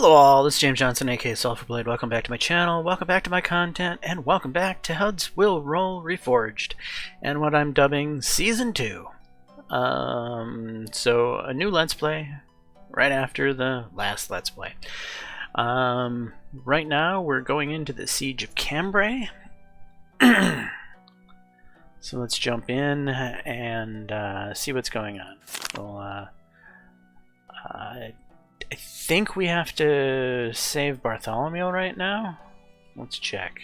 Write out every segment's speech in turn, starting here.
Hello all, this is James Johnson, aka Sulphurblade. Welcome back to my channel, welcome back to my content, and welcome back to HUD's Will Roll Reforged, and what I'm dubbing Season 2. So a new Let's Play, right after the last Let's Play. Right now we're going into the Siege of Cambrai. So let's jump in and see what's going on. Well, I think we have to save Bartholomew right now. Let's check.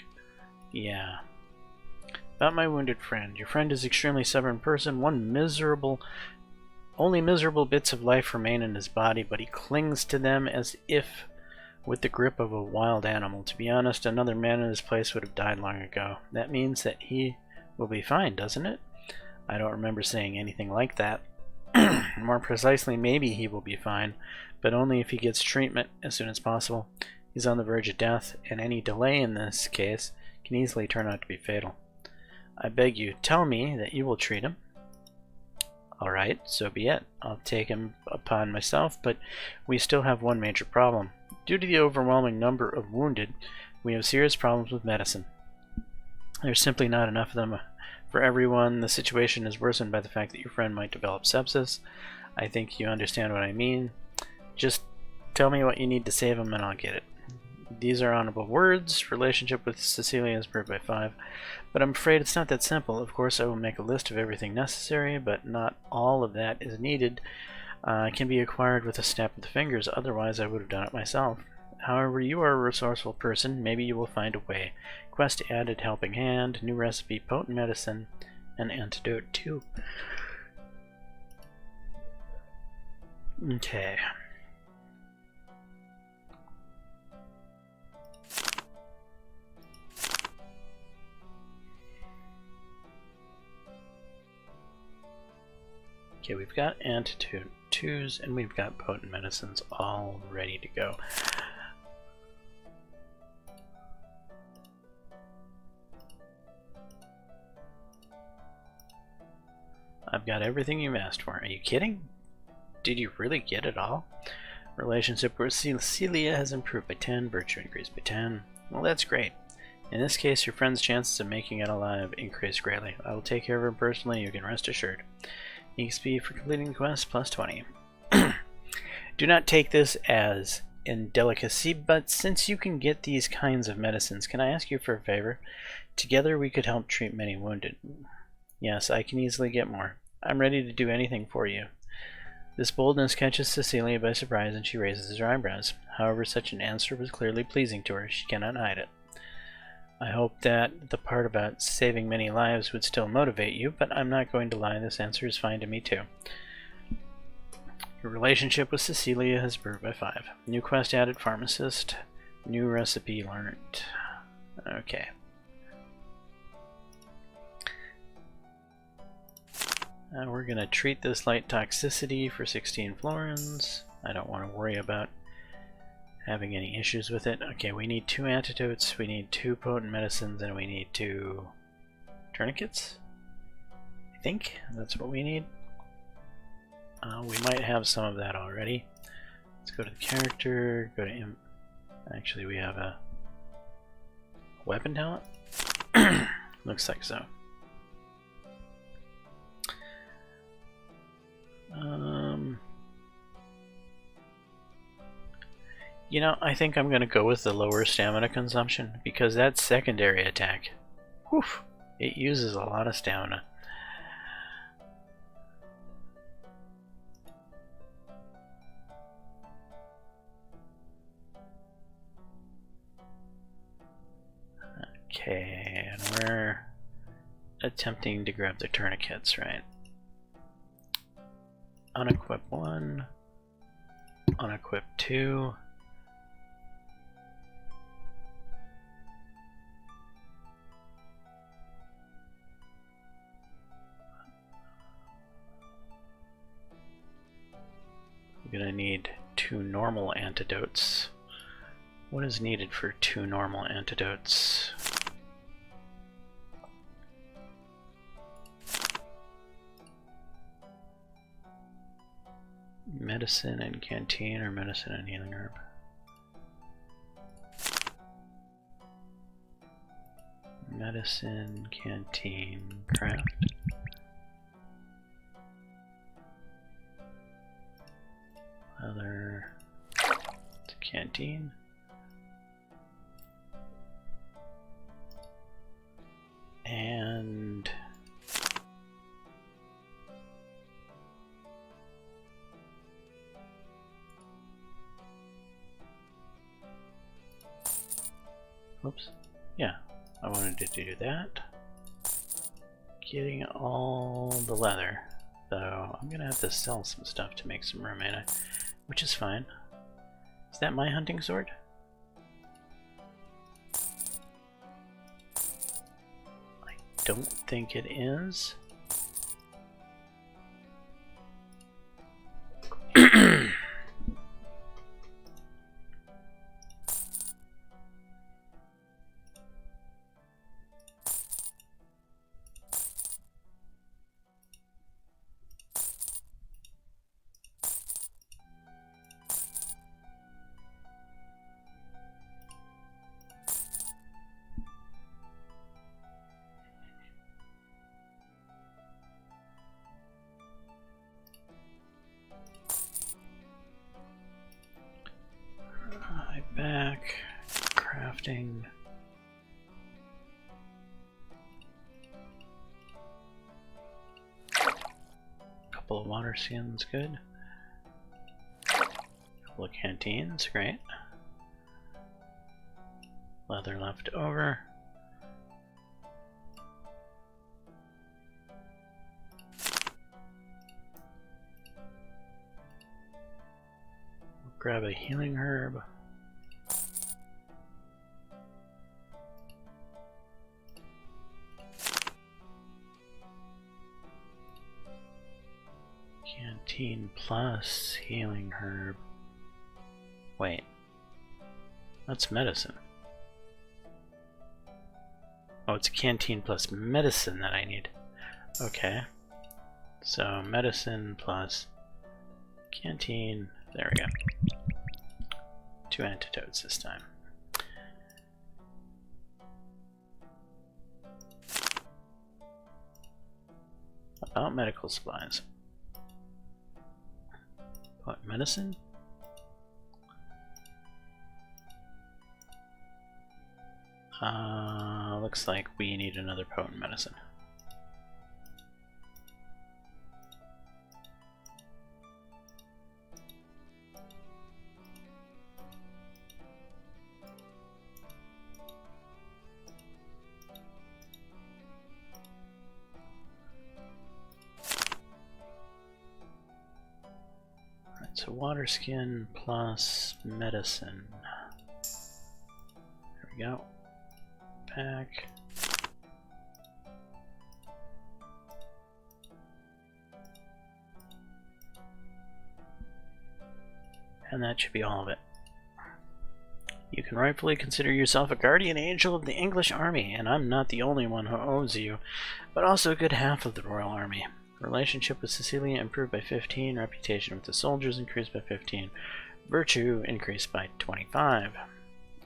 Yeah. About my wounded friend. Your friend is an extremely stubborn person. Only miserable bits of life remain in his body, but he clings to them as if with the grip of a wild animal. To be honest, another man in his place would have died long ago. That means that he will be fine, doesn't it? I don't remember saying anything like that. More precisely, maybe he will be fine, but only if he gets treatment as soon as possible. He's on the verge of death, and any delay in this case can easily turn out to be fatal. I beg you, tell me that you will treat him. Alright, so be it. I'll take him upon myself, but we still have one major problem. Due to the overwhelming number of wounded, we have serious problems with medicine. There's simply not enough of them for everyone. The situation is worsened by the fact that your friend might develop sepsis. I think you understand what I mean. Just tell me what you need to save him and I'll get it. These are honorable words. Relationship with Cecilia is proved by 5. But I'm afraid it's not that simple. Of course, I will make a list of everything necessary, but not all of that is needed. Can be acquired with a snap of the fingers. Otherwise, I would have done it myself. However, you are a resourceful person. Maybe you will find a way. Quest added, helping hand, new recipe, potent medicine, and antidote too. Okay. Okay, we've got antidote 2s and we've got potent medicines all ready to go. I've got everything you've asked for. Are you kidding? Did you really get it all? Relationship with Cecilia has improved by 10, virtue increased by 10. Well, that's great. In this case, your friend's chances of making it alive increase greatly. I will take care of him personally, you can rest assured. XP for completing the quest, plus 20. Do not take this as indelicacy, but since you can get these kinds of medicines, can I ask you for a favor? Together we could help treat many wounded. Yes, I can easily get more. I'm ready to do anything for you. This boldness catches Cecilia by surprise and she raises her eyebrows. However, such an answer was clearly pleasing to her. She cannot hide it. I hope that the part about saving many lives would still motivate you, but I'm not going to lie, this answer is fine to me too. Your relationship with Cecilia has improved by 5. New quest added, pharmacist. New recipe learned. Okay. We're going to treat this light toxicity for 16 florins. I don't want to worry about having any issues with it. Okay, we need 2 antidotes, we need 2 potent medicines, and we need 2 tourniquets. I think that's what we need. We might have some of that already. Let's go to the character, go to actually we have a weapon talent? Looks like so. You know, I think I'm going to go with the lower stamina consumption, because that secondary attack, whew, it uses a lot of stamina. Okay, and we're attempting to grab the tourniquets, right? Unequip 1, unequip 2. We're gonna need 2 normal antidotes. What is needed for 2 normal antidotes? Medicine and canteen, or medicine and healing herb? medicine, canteen, craft. Leather, it's a canteen. And oops, yeah, I wanted to do that. Getting all the leather, though I'm gonna have to sell some stuff to make some room in it, which is fine. Is that my hunting sword? I don't think it is. Back, crafting. Couple of water skins, good. Couple of canteens, great. Leather left over. We'll grab a healing herb. Canteen plus healing herb. Wait, that's medicine. Oh, it's a canteen plus medicine that I need. Okay, so medicine plus canteen. There we go. 2 antidotes this time. About medical supplies. What, medicine? Looks like we need another potent medicine. So water skin plus medicine. There we go. Pack. And that should be all of it. You can rightfully consider yourself a guardian angel of the English army, and I'm not the only one who owes you, but also a good half of the Royal Army. Relationship with Cecilia improved by 15, reputation with the soldiers increased by 15, virtue increased by 25.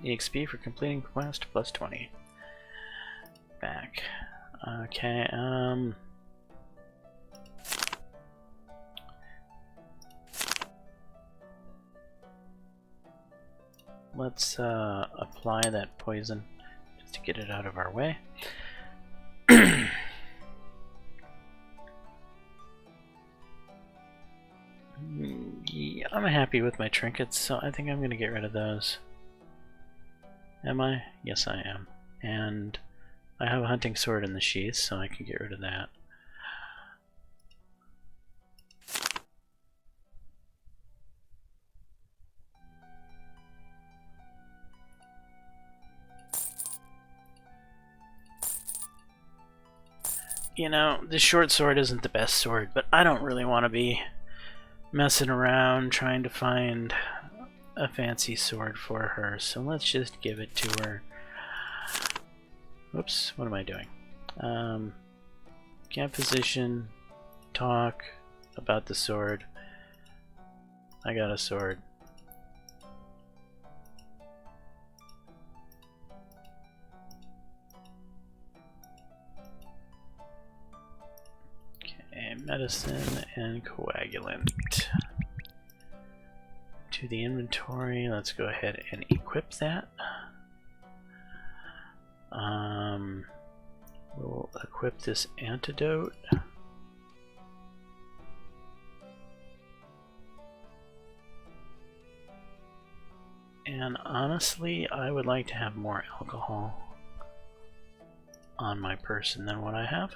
EXP for completing quest plus 20. Back. Okay, let's apply that poison just to get it out of our way. Yeah, I'm happy with my trinkets, so I think I'm going to get rid of those. Am I? Yes, I am. And I have a hunting sword in the sheath, so I can get rid of that. You know, this short sword isn't the best sword, but I don't really want to be messing around trying to find a fancy sword for her, so let's just give it to her. Oops, what am I doing? Camp position, talk about the sword. I got a sword. medicine and coagulant. To the inventory, let's go ahead and equip that. We'll equip this antidote. And honestly, I would like to have more alcohol on my person than what I have.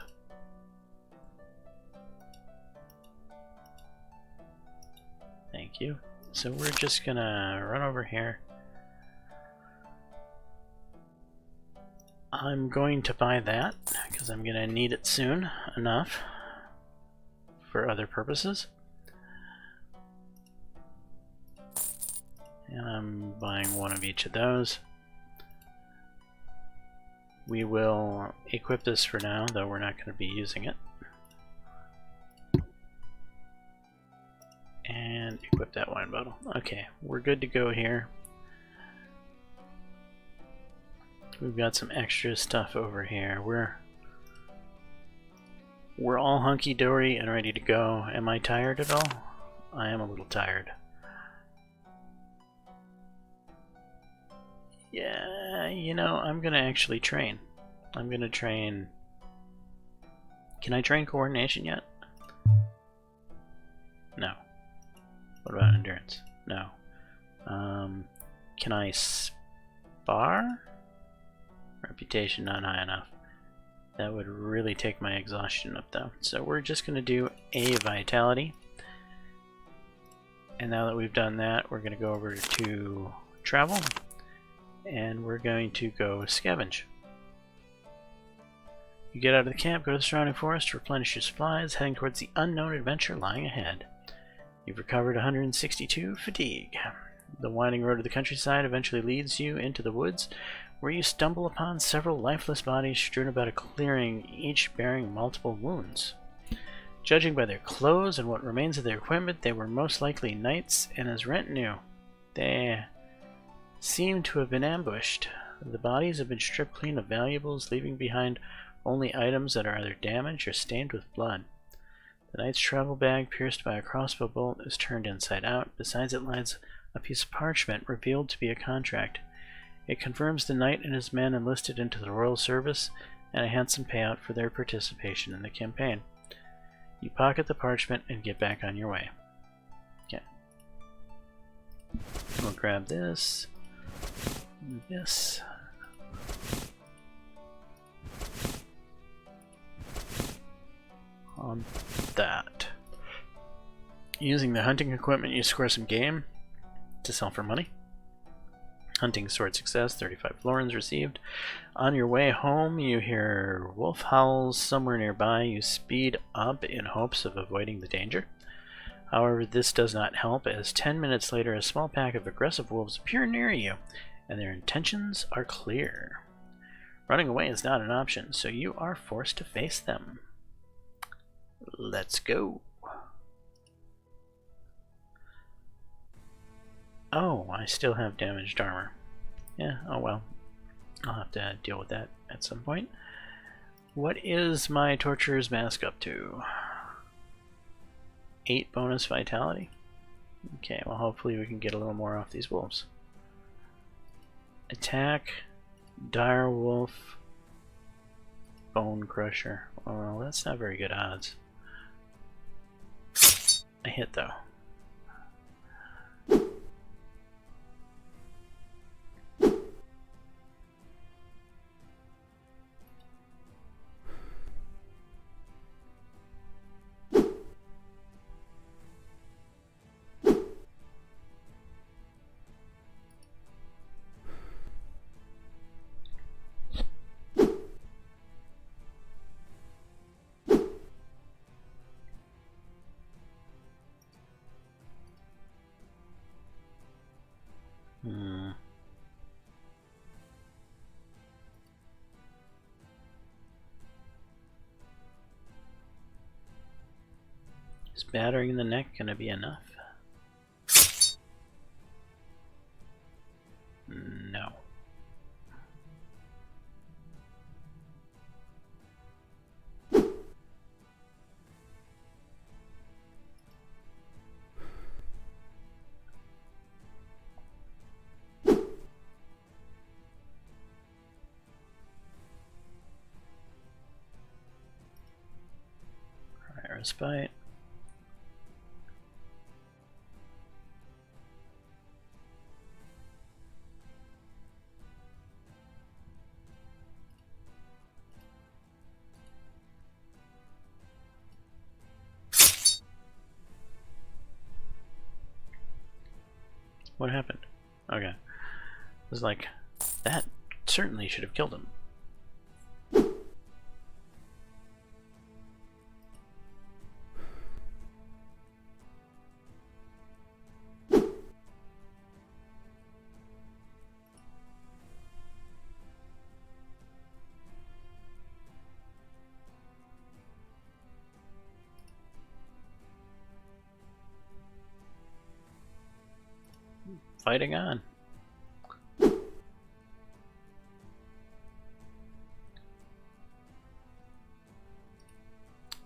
Thank you. So we're just gonna run over here. I'm going to buy that because I'm gonna need it soon enough for other purposes. And I'm buying one of each of those. We will equip this for now, though we're not going to be using it. And equip that wine bottle. Okay, we're good to go here. We've got some extra stuff over here. We're all hunky-dory and ready to go. Am I tired at all? I am a little tired. Yeah, you know, I'm gonna actually train. I'm gonna train... Can I train coordination yet? No. What about endurance? No. Can I spar? Reputation not high enough. That would really take my exhaustion up though. So we're just gonna do a vitality. And now that we've done that, we're gonna go over to travel. And we're going to go scavenge. You get out of the camp, go to the surrounding forest to replenish your supplies, heading towards the unknown adventure lying ahead. You've recovered 162 fatigue. The winding road to the countryside eventually leads you into the woods, where you stumble upon several lifeless bodies strewn about a clearing, each bearing multiple wounds. Judging by their clothes and what remains of their equipment, they were most likely knights and his retinue. They seem to have been ambushed. The bodies have been stripped clean of valuables, leaving behind only items that are either damaged or stained with blood. The knight's travel bag, pierced by a crossbow bolt, is turned inside out. Besides it lies a piece of parchment revealed to be a contract. It confirms the knight and his men enlisted into the royal service and a handsome payout for their participation in the campaign. You pocket the parchment and get back on your way. Okay. We'll grab this. This. On that. Using the hunting equipment, you score some game to sell for money. Hunting sword success, 35 florins received. On your way home, you hear wolf howls somewhere nearby. You speed up in hopes of avoiding the danger. However, this does not help, as 10 minutes later, a small pack of aggressive wolves appear near you, and their intentions are clear. Running away is not an option, so you are forced to face them. Let's go. Oh, I still have damaged armor. Yeah, oh well. I'll have to deal with that at some point. What is my Torturer's Mask up to? 8 bonus vitality? Okay, well hopefully we can get a little more off these wolves. Attack, Dire Wolf, Bone Crusher. Well, that's not very good odds. I hit though. Is battering in the neck gonna be enough? No. Respite. What happened? Okay. It was like, that certainly should have killed him. Fighting on.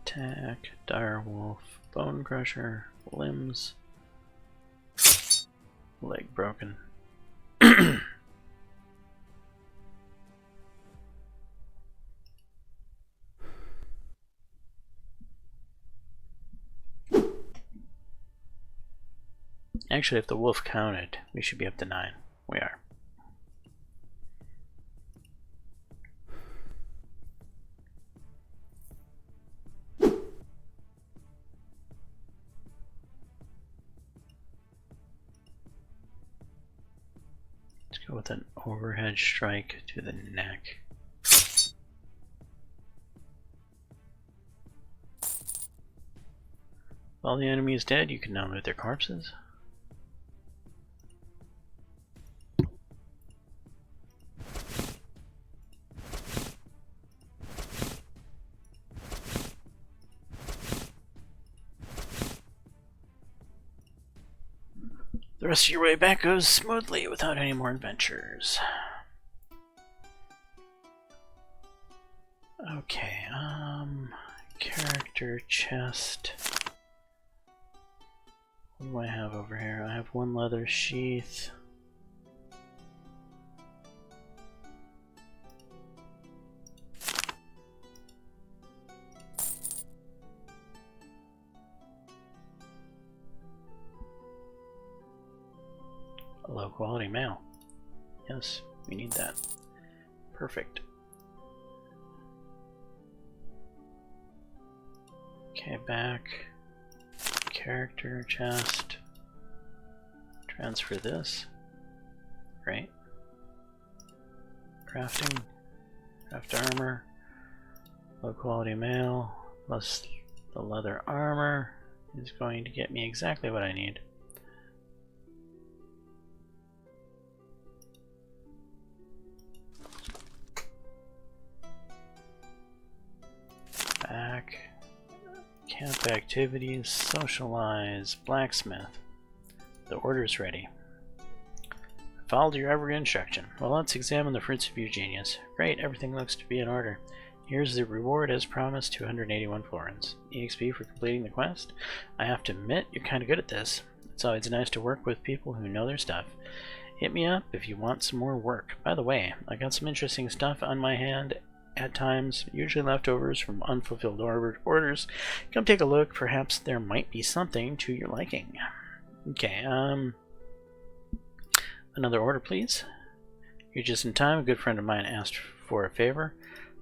Attack, direwolf, bone crusher, limbs, leg broken. Actually, if the wolf counted, we should be up to 9. We are. Let's go with an overhead strike to the neck. If all the enemy is dead, you can now loot their corpses. The rest of your way back goes smoothly without any more adventures. Okay, character chest. What do I have over here? I have 1 leather sheath. A low quality mail. Yes, we need that. Perfect. Okay, back. Character chest. Transfer this. Right. Crafting. Craft armor. Low quality mail. Plus the leather armor is going to get me exactly what I need. Back. Camp activities, socialize, blacksmith. The order's ready. Followed your every instruction. Well, let's examine the fruits of your genius. Great, everything looks to be in order. Here's the reward as promised, 281 florins. EXP for completing the quest. I have to admit, you're kinda good at this. It's always nice to work with people who know their stuff. Hit me up if you want some more work. By the way, I got some interesting stuff on my hand at times, usually leftovers from unfulfilled orders. Come take a look, perhaps there might be something to your liking. Okay, another order please. You're just in time, a good friend of mine asked for a favor.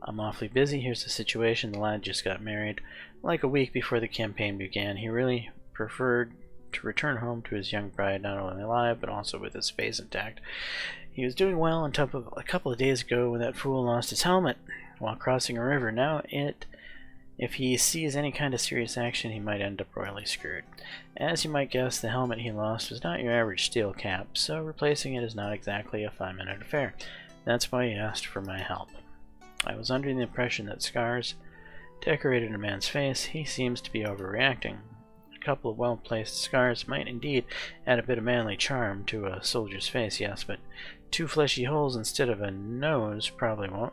I'm awfully busy, here's the situation, the lad just got married. Like a week before the campaign began, he really preferred to return home to his young bride, not only alive, but also with his face intact. He was doing well until a couple of days ago when that fool lost his helmet while crossing a river. Now, if he sees any kind of serious action, he might end up royally screwed. As you might guess, the helmet he lost was not your average steel cap, so replacing it is not exactly a 5-minute affair. That's why he asked for my help. I was under the impression that scars decorated a man's face. He seems to be overreacting. A couple of well-placed scars might indeed add a bit of manly charm to a soldier's face, yes, but 2 fleshy holes instead of a nose probably won't.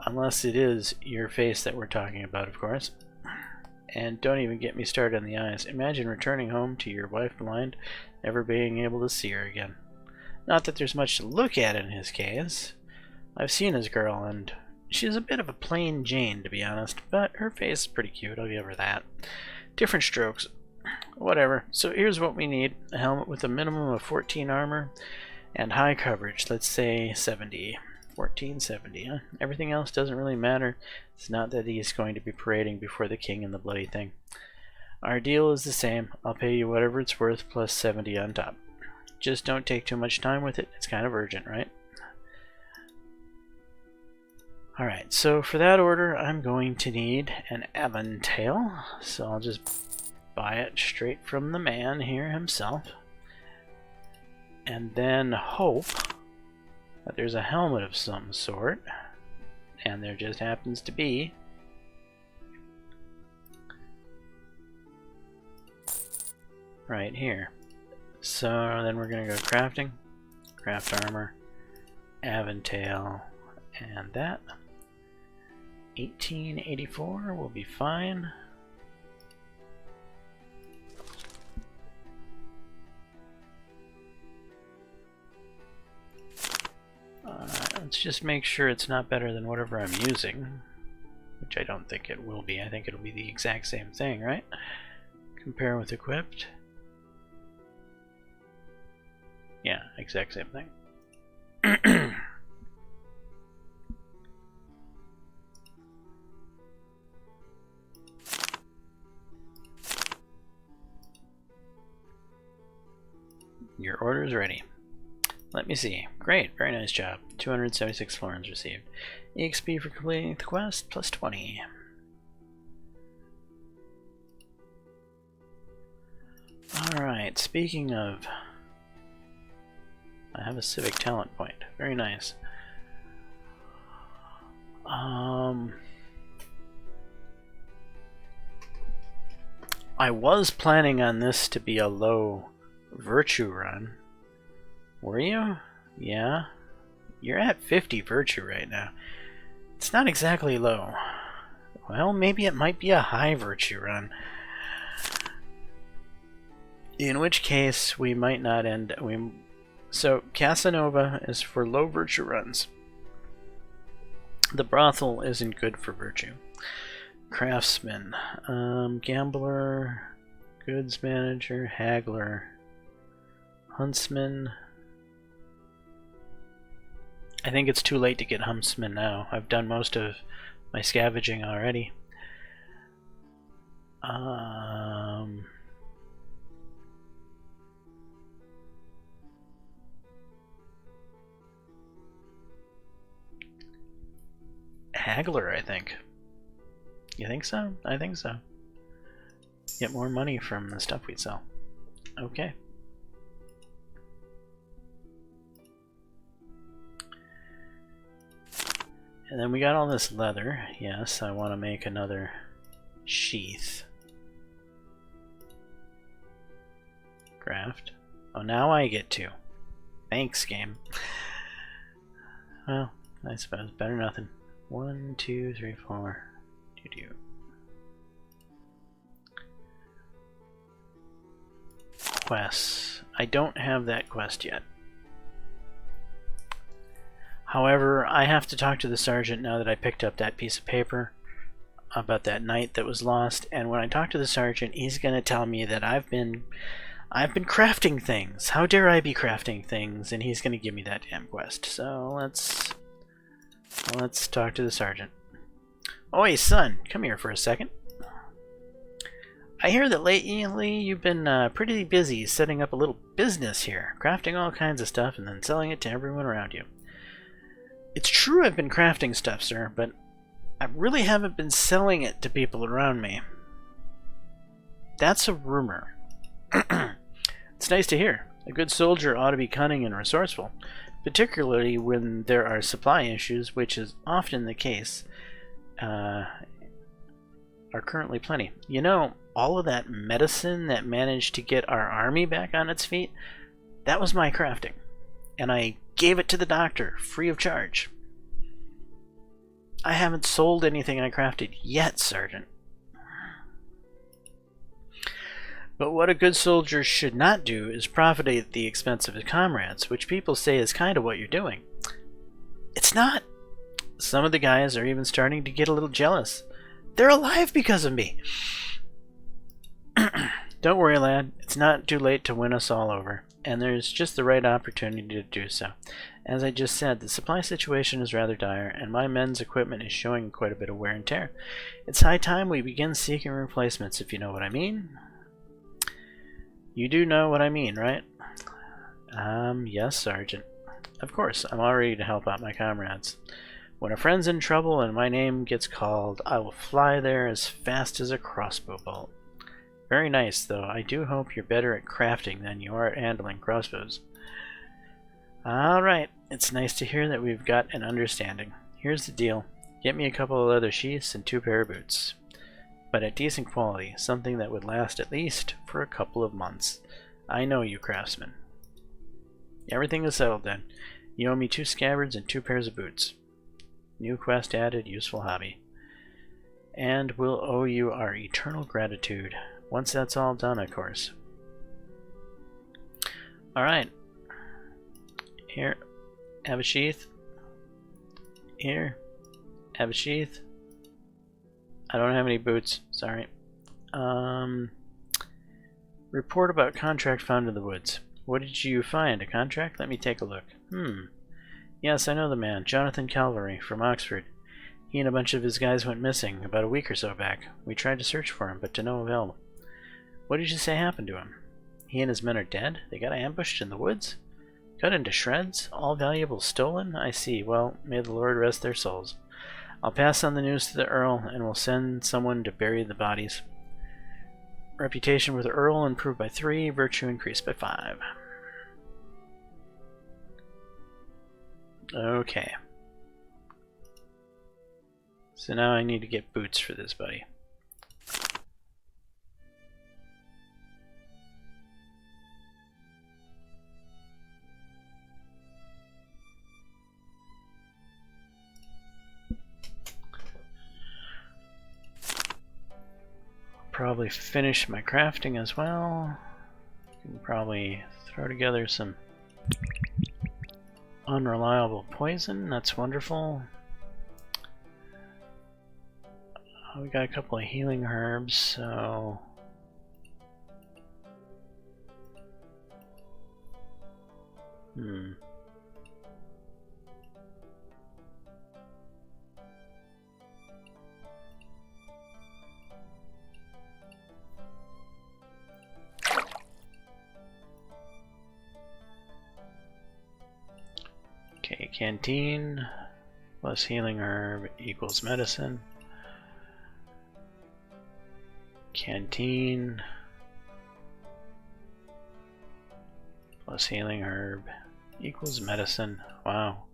Unless it is your face that we're talking about, of course. And don't even get me started on the eyes. Imagine returning home to your wife blind, never being able to see her again. Not that there's much to look at in his case. I've seen his girl, and She's a bit of a plain Jane, to be honest, but her face is pretty cute, I'll give her that. Different strokes. Whatever. So here's what we need. A helmet with a minimum of 14 armor and high coverage. Let's say 70. 1470, huh? Everything else doesn't really matter. It's not that he's going to be parading before the king in the bloody thing. Our deal is the same. I'll pay you whatever it's worth plus 70 on top. Just don't take too much time with it. It's kind of urgent, right? Alright, so for that order, I'm going to need an Aventail. So I'll just buy it straight from the man here himself. And then hope that there's a helmet of some sort. And there just happens to be. Right here. So then we're going to go crafting. Craft armor. Aventail. And that. 1884 will be fine. Let's just make sure it's not better than whatever I'm using, which I don't think it will be. I think it'll be the exact same thing, right? Compare with equipped. Yeah, exact same thing. Your order's ready. Let me see. Great, very nice job. 276 florins received. EXP for completing the quest, plus 20. Alright, speaking of... I have a civic talent point. Very nice. I was planning on this to be a low virtue run. Were you? Yeah. You're at 50 virtue right now. It's not exactly low. Well, maybe it might be a high virtue run. In which case, we might not end... So, Casanova is for low virtue runs. The brothel isn't good for virtue. Craftsman. Gambler. Goods manager. Haggler. Huntsman. I think it's too late to get Huntsman now. I've done most of my scavenging already. Haggler, I think. You think so? I think so. Get more money from the stuff we sell. Okay. And then we got all this leather. Yes, I want to make another sheath. Craft. Oh, now I get to. Thanks, game. Well, I suppose better nothing. 1, 2, 3, 4. Do. Quests. I don't have that quest yet. However, I have to talk to the sergeant now that I picked up that piece of paper about that knight that was lost, and when I talk to the sergeant, he's going to tell me that I've been crafting things. How dare I be crafting things? And he's going to give me that damn quest. So let's talk to the sergeant. Oi, son, come here for a second. I hear that lately you've been pretty busy setting up a little business here, crafting all kinds of stuff and then selling it to everyone around you. It's true I've been crafting stuff, sir, but I really haven't been selling it to people around me. That's a rumor. It's nice to hear. A good soldier ought to be cunning and resourceful, particularly when there are supply issues, which is often the case, are currently plenty. You know, all of that medicine that managed to get our army back on its feet, that was my crafting. And I gave it to the doctor, free of charge. I haven't sold anything I crafted yet, Sergeant. But what a good soldier should not do is profit at the expense of his comrades, which people say is kind of what you're doing. It's not. Some of the guys are even starting to get a little jealous. They're alive because of me! Don't worry, lad. It's not too late to win us all over, and there's just the right opportunity to do so. As I just said, the supply situation is rather dire, and my men's equipment is showing quite a bit of wear and tear. It's high time we begin seeking replacements, if you know what I mean. You do know what I mean, right? Yes, Sergeant. Of course, I'm all ready to help out my comrades. When a friend's in trouble and my name gets called, I will fly there as fast as a crossbow bolt. Very nice, though. I do hope you're better at crafting than you are at handling crossbows. Alright, it's nice to hear that we've got an understanding. Here's the deal. Get me a couple of leather sheaths and 2 pair of boots. But at decent quality, something that would last at least for a couple of months. I know you, craftsman. Everything is settled then. You owe me 2 scabbards and 2 pairs of boots. New quest added, useful hobby. And we'll owe you our eternal gratitude. Once that's all done, of course. Alright. Here. Have a sheath. Here. Have a sheath. I don't have any boots. Sorry. Report about contract found in the woods. What did you find? A contract? Let me take a look. Yes, I know the man. Jonathan Calvary from Oxford. He and a bunch of his guys went missing about a week or so back. We tried to search for him, but to no avail. What did you say happened to him? He and his men are dead? They got ambushed in the woods? Cut into shreds? All valuables stolen? I see. Well, may the Lord rest their souls. I'll pass on the news to the Earl, and we'll send someone to bury the bodies. Reputation with the Earl improved by 3, virtue increased by 5. Okay. So now I need to get boots for this buddy. Probably finish my crafting as well. Can probably throw together some unreliable poison. That's wonderful. We got a couple of healing herbs, so okay, canteen plus healing herb equals medicine. Canteen plus healing herb equals medicine. Wow.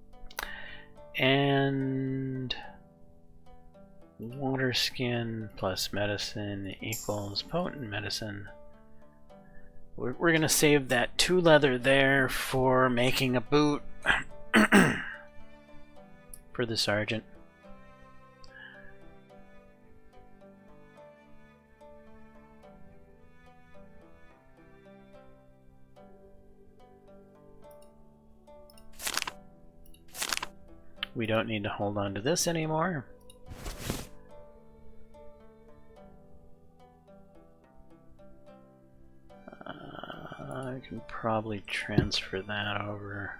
And water skin plus medicine equals potent medicine. We're gonna save that 2 leather there for making a boot for the sergeant. We don't need to hold on to this anymore. I can probably transfer that over.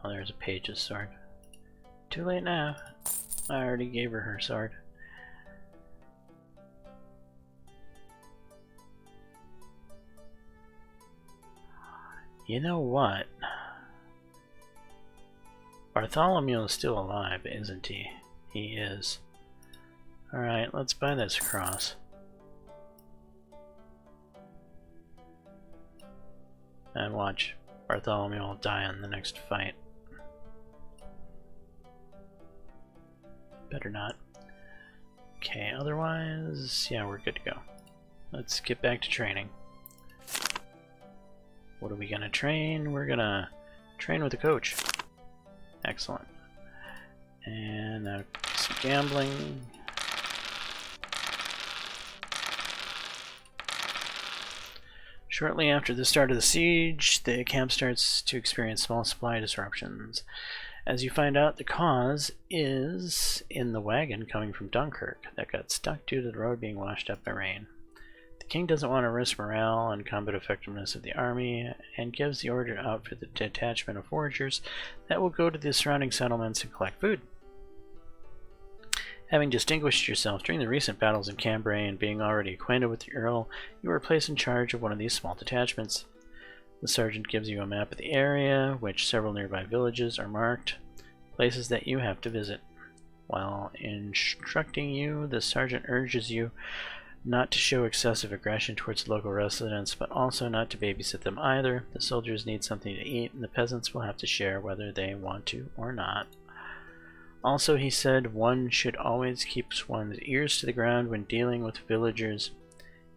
Oh, there's a page's sword. Too late now. I already gave her sword. You know what? Bartholomew is still alive, isn't he? He is. Alright, let's buy this cross. And watch. Bartholomew will die in the next fight. Better not. Okay, otherwise, yeah, we're good to go. Let's get back to training. What are we gonna train? We're gonna train with a coach. Excellent. And some gambling. Shortly after the start of the siege, the camp starts to experience small supply disruptions. As you find out, the cause is in the wagon coming from Dunkirk that got stuck due to the road being washed up by rain. The king doesn't want to risk morale and combat effectiveness of the army and gives the order out for the detachment of foragers that will go to the surrounding settlements and collect food. Having distinguished yourself during the recent battles in Cambrai and being already acquainted with the Earl, you are placed in charge of one of these small detachments. The sergeant gives you a map of the area, which several nearby villages are marked, places that you have to visit. While instructing you, the sergeant urges you not to show excessive aggression towards the local residents, but also not to babysit them either. The soldiers need something to eat, and the peasants will have to share whether they want to or not. Also, he said, one should always keep one's ears to the ground when dealing with villagers.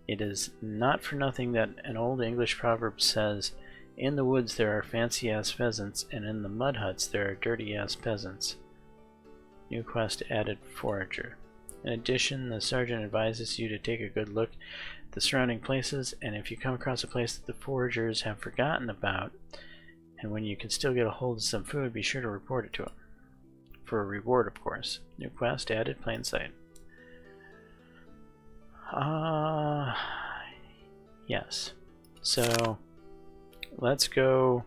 It is not for nothing that an old English proverb says, "In the woods there are fancy-ass pheasants, and in the mud huts there are dirty-ass peasants." New quest added forager. In addition, the sergeant advises you to take a good look at the surrounding places, and if you come across a place that the foragers have forgotten about, and when you can still get a hold of some food, be sure to report it to them. For a reward, of course. New quest added plain sight. Yes. So, let's go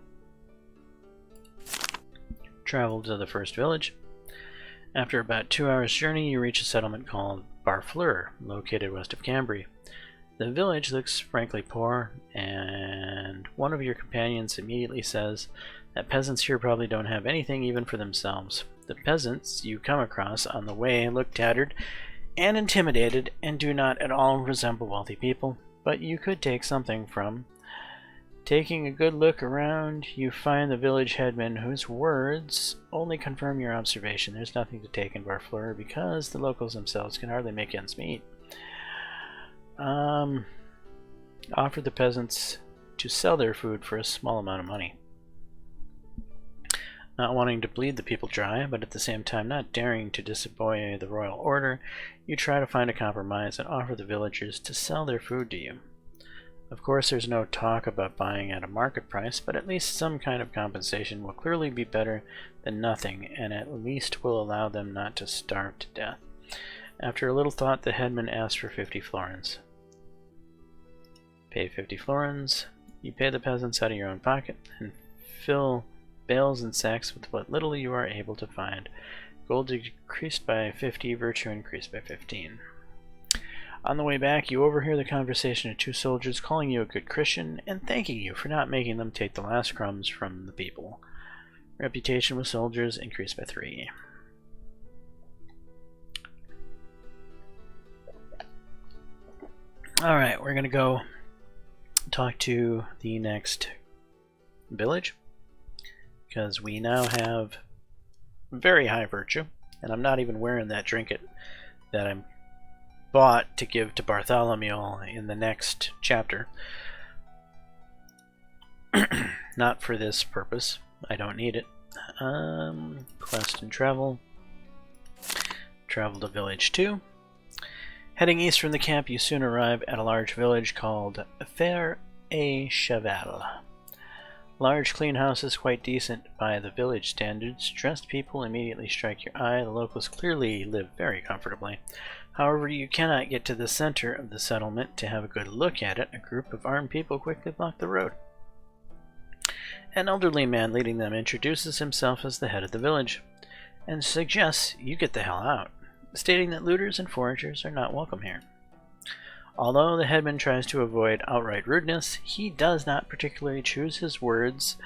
travel to the first village. After about 2 hours' journey, you reach a settlement called Barfleur, located west of Cambrai. The village looks frankly poor, and one of your companions immediately says that peasants here probably don't have anything even for themselves. The peasants you come across on the way look tattered and intimidated and do not at all resemble wealthy people, but you could take something from. Taking a good look around, you find the village headman whose words only confirm your observation. There's nothing to take in Barfleur because the locals themselves can hardly make ends meet. Offer the peasants to sell their food for a small amount of money. Not wanting to bleed the people dry, but at the same time not daring to disobey the royal order, you try to find a compromise and offer the villagers to sell their food to you. Of course, there's no talk about buying at a market price, but at least some kind of compensation will clearly be better than nothing, and at least will allow them not to starve to death. After a little thought, the headman asked for 50 florins. Pay 50 florins. You pay the peasants out of your own pocket, and fill bales and sacks with what little you are able to find. Gold decreased by 50, virtue increased by 15. On the way back, you overhear the conversation of two soldiers calling you a good Christian and thanking you for not making them take the last crumbs from the people. Reputation with soldiers increased by 3. Alright, we're going to go talk to the next village, because we now have very high virtue, and I'm not even wearing that trinket that I'm bought to give to Bartholomew in the next chapter. Not for this purpose. I don't need it. Quest and travel. Travel to village 2. Heading east from the camp, you soon arrive at a large village called Fer-et-Cheval. Large, clean houses, quite decent by the village standards. Dressed people immediately strike your eye. The locals clearly live very comfortably. However, you cannot get to the center of the settlement to have a good look at it. A group of armed people quickly block the road. An elderly man leading them introduces himself as the head of the village and suggests you get the hell out, stating that looters and foragers are not welcome here. Although the headman tries to avoid outright rudeness, he does not particularly choose his words,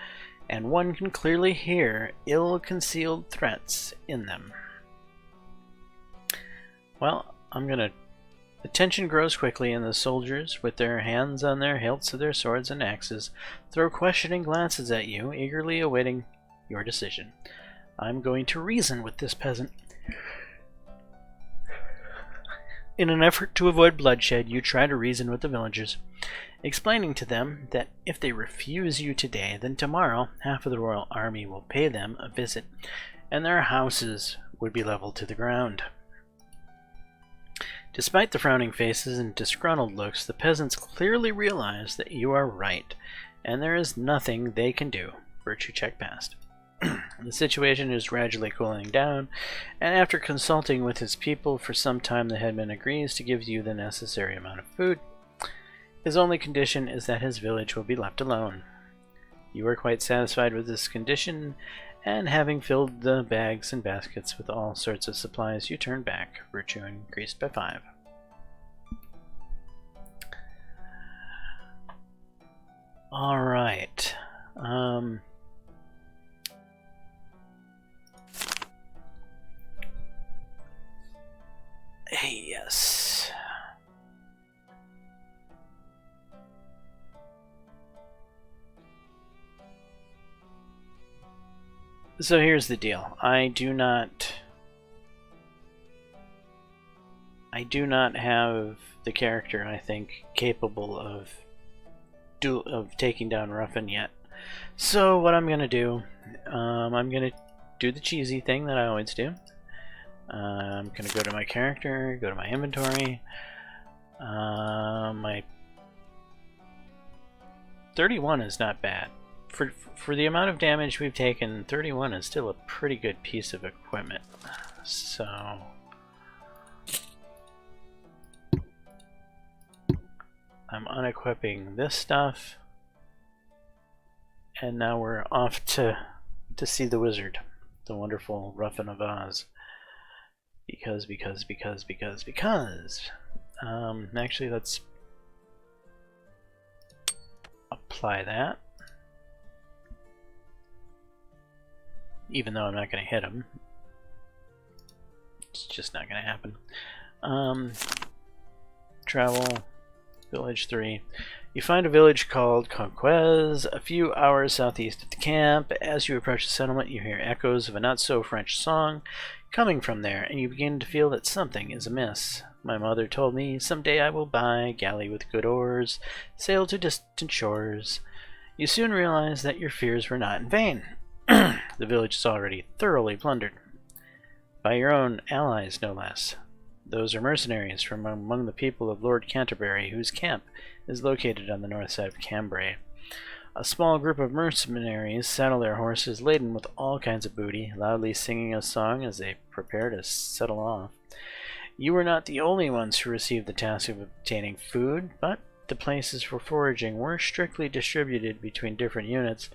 and one can clearly hear ill-concealed threats in them. Well, the tension grows quickly, and the soldiers, with their hands on their hilts of their swords and axes, throw questioning glances at you, eagerly awaiting your decision. I'm going to reason with this peasant. In an effort to avoid bloodshed, you try to reason with the villagers, explaining to them that if they refuse you today, then tomorrow half of the royal army will pay them a visit, and their houses would be leveled to the ground. Despite the frowning faces and disgruntled looks, the peasants clearly realize that you are right, and there is nothing they can do. Virtue check passed. The situation is gradually cooling down, and after consulting with his people for some time, the headman agrees to give you the necessary amount of food. His only condition is that his village will be left alone. You are quite satisfied with this condition, and having filled the bags and baskets with all sorts of supplies, you turn back. Virtue increased by 5. Alright. Yes. So here's the deal. I do not have the character, I think, capable of taking down Ruffin yet. So what I'm gonna do, I'm gonna do the cheesy thing that I always do. I'm gonna go to my character, go to my inventory. My 31 is not bad. For the amount of damage we've taken, 31 is still a pretty good piece of equipment. So I'm unequipping this stuff, and now we're off to see the wizard, the wonderful Ruffin of Oz. Because. Actually, let's apply that. Even though I'm not going to hit him. It's just not going to happen. Travel. Village 3. You find a village called Conquez, a few hours southeast of the camp. As you approach the settlement, you hear echoes of a not-so-French song coming from there, and you begin to feel that something is amiss. My mother told me, someday I will buy a galley with good oars, sail to distant shores. You soon realize that your fears were not in vain. The village is already thoroughly plundered. By your own allies, no less. Those are mercenaries from among the people of Lord Canterbury, whose camp is located on the north side of Cambrai. A small group of mercenaries saddle their horses laden with all kinds of booty, loudly singing a song as they prepare to settle off. You were not the only ones who received the task of obtaining food, but the places for foraging were strictly distributed between different units.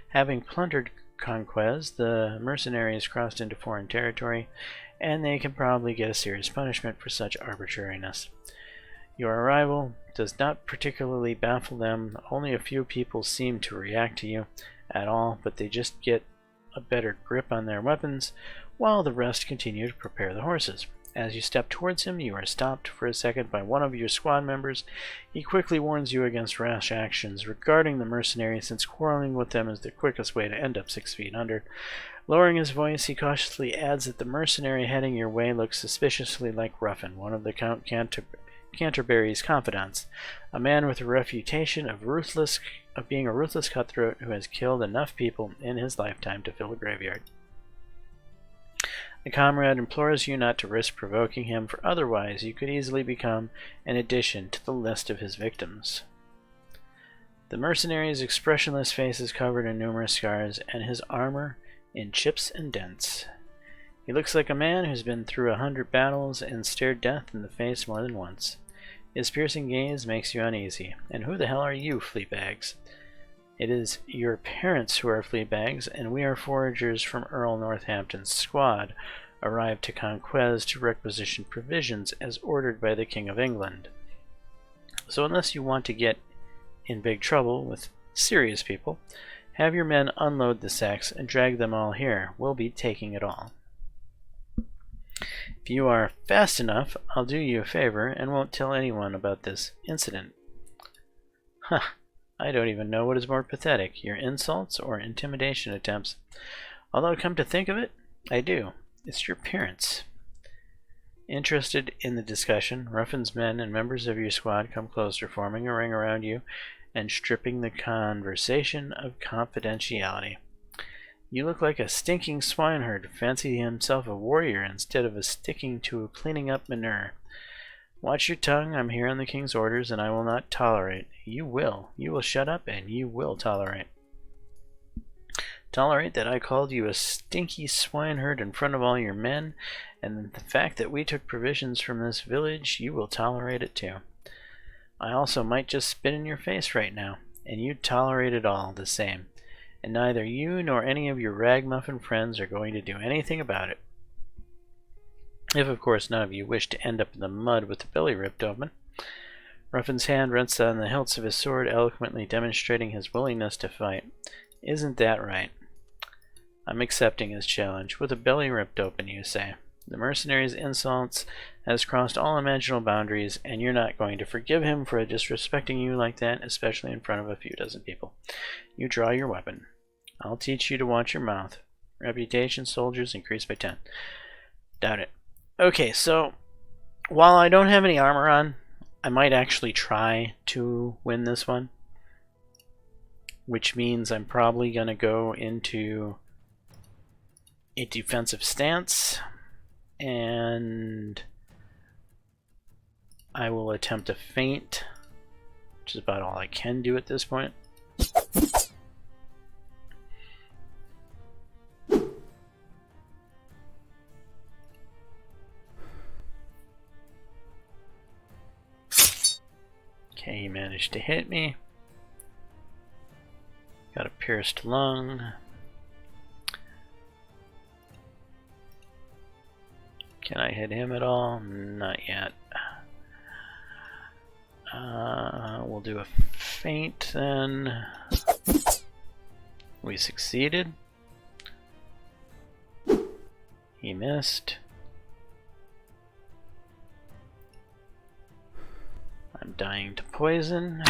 Having plundered Conquez, the mercenaries crossed into foreign territory, and they can probably get a serious punishment for such arbitrariness. Your arrival does not particularly baffle them. Only a few people seem to react to you at all, but they just get a better grip on their weapons, while the rest continue to prepare the horses. As you step towards him, you are stopped for a second by one of your squad members. He quickly warns you against rash actions regarding the mercenaries, since quarreling with them is the quickest way to end up 6 feet under. Lowering his voice, he cautiously adds that the mercenary heading your way looks suspiciously like Ruffin, one of the Count Canterbury's confidants, a man with a reputation of being a ruthless cutthroat who has killed enough people in his lifetime to fill a graveyard. The comrade implores you not to risk provoking him, for otherwise you could easily become an addition to the list of his victims. The mercenary's expressionless face is covered in numerous scars, and his armor in chips and dents. He looks like a man who's been through 100 battles and stared death in the face more than once. His piercing gaze makes you uneasy. And who the hell are you, Fleabags? It is your parents who are Fleabags, and we are foragers from Earl Northampton's squad, arrived to Conquez to requisition provisions as ordered by the King of England. So unless you want to get in big trouble with serious people, have your men unload the sacks and drag them all here. We'll be taking it all. If you are fast enough, I'll do you a favor and won't tell anyone about this incident. Huh. I don't even know what is more pathetic, your insults or intimidation attempts. Although, come to think of it, I do. It's your parents. Interested in the discussion, Ruffin's men and members of your squad come closer, forming a ring around you and stripping the conversation of confidentiality. You look like a stinking swineherd, fancy himself a warrior instead of sticking to cleaning up manure. Watch your tongue, I'm here on the king's orders, and I will not tolerate. You will shut up, and you will tolerate. Tolerate that I called you a stinky swineherd in front of all your men, and the fact that we took provisions from this village, you will tolerate it too. I also might just spit in your face right now, and you'd tolerate it all the same, and neither you nor any of your ragamuffin friends are going to do anything about it. If, of course, none of you wish to end up in the mud with the belly ripped open. Ruffin's hand rests on the hilts of his sword, eloquently demonstrating his willingness to fight. Isn't that right? I'm accepting his challenge. With a belly ripped open, you say. The mercenary's insults has crossed all imaginable boundaries, and you're not going to forgive him for disrespecting you like that, especially in front of a few dozen people. You draw your weapon. I'll teach you to watch your mouth. Reputation, soldiers, increased by 10. Doubt it. Okay, so while I don't have any armor on, I might actually try to win this one, which means I'm probably going to go into a defensive stance, and I will attempt a feint, which is about all I can do at this point. Okay, he managed to hit me. Got a pierced lung. Can I hit him at all? Not yet. We'll do a feint then. We succeeded. He missed. I'm dying to poison.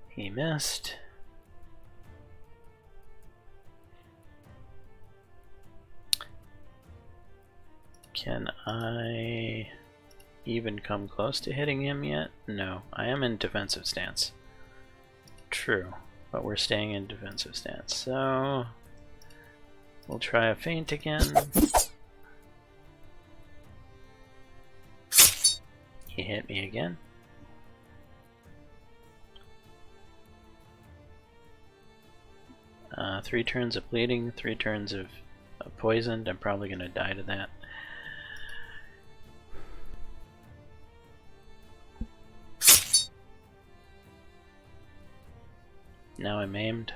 He missed. Can I even come close to hitting him yet? No, I am in defensive stance. True, but we're staying in defensive stance. So we'll try a feint again. He hit me again. Three turns of bleeding, 3 turns of poisoned. I'm probably going to die to that. Now I'm aimed.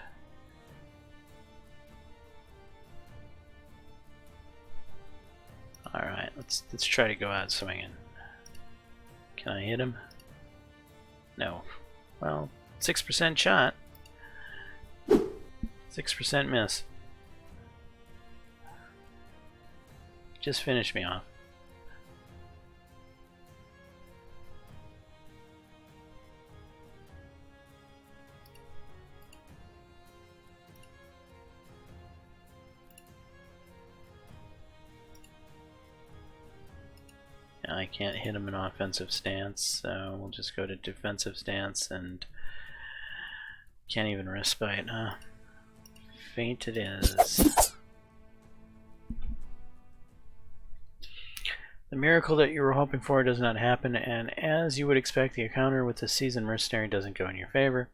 Alright, let's try to go out swinging. Can I hit him? No. Well, 6% shot. 6% miss. Just finish me off. I can't hit him in offensive stance, so we'll just go to defensive stance and can't even respite, huh? Feint it is. The miracle that you were hoping for does not happen, and as you would expect, the encounter with the seasoned mercenary doesn't go in your favor.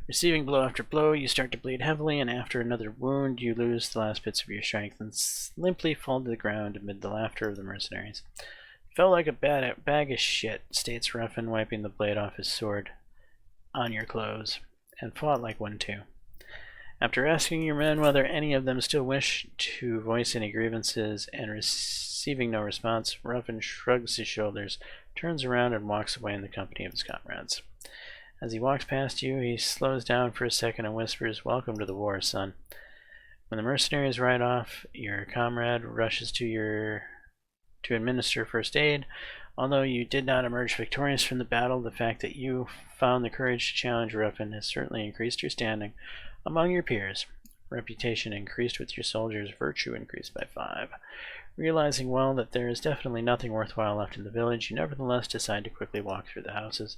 Receiving blow after blow, you start to bleed heavily, and after another wound, you lose the last bits of your strength and limply fall to the ground amid the laughter of the mercenaries. Felt like a bag of shit, states Ruffin, wiping the blade off his sword on your clothes, and fought like one too. After asking your men whether any of them still wish to voice any grievances and receiving no response, Ruffin shrugs his shoulders, turns around, and walks away in the company of his comrades. As he walks past you, he slows down for a second and whispers, "Welcome to the war, son." When the mercenaries ride off, your comrade rushes to administer first aid. Although you did not emerge victorious from the battle, the fact that you found the courage to challenge Ruffin has certainly increased your standing among your peers. Reputation increased with your soldiers, virtue increased by 5. Realizing well that there is definitely nothing worthwhile left in the village, you nevertheless decide to quickly walk through the houses,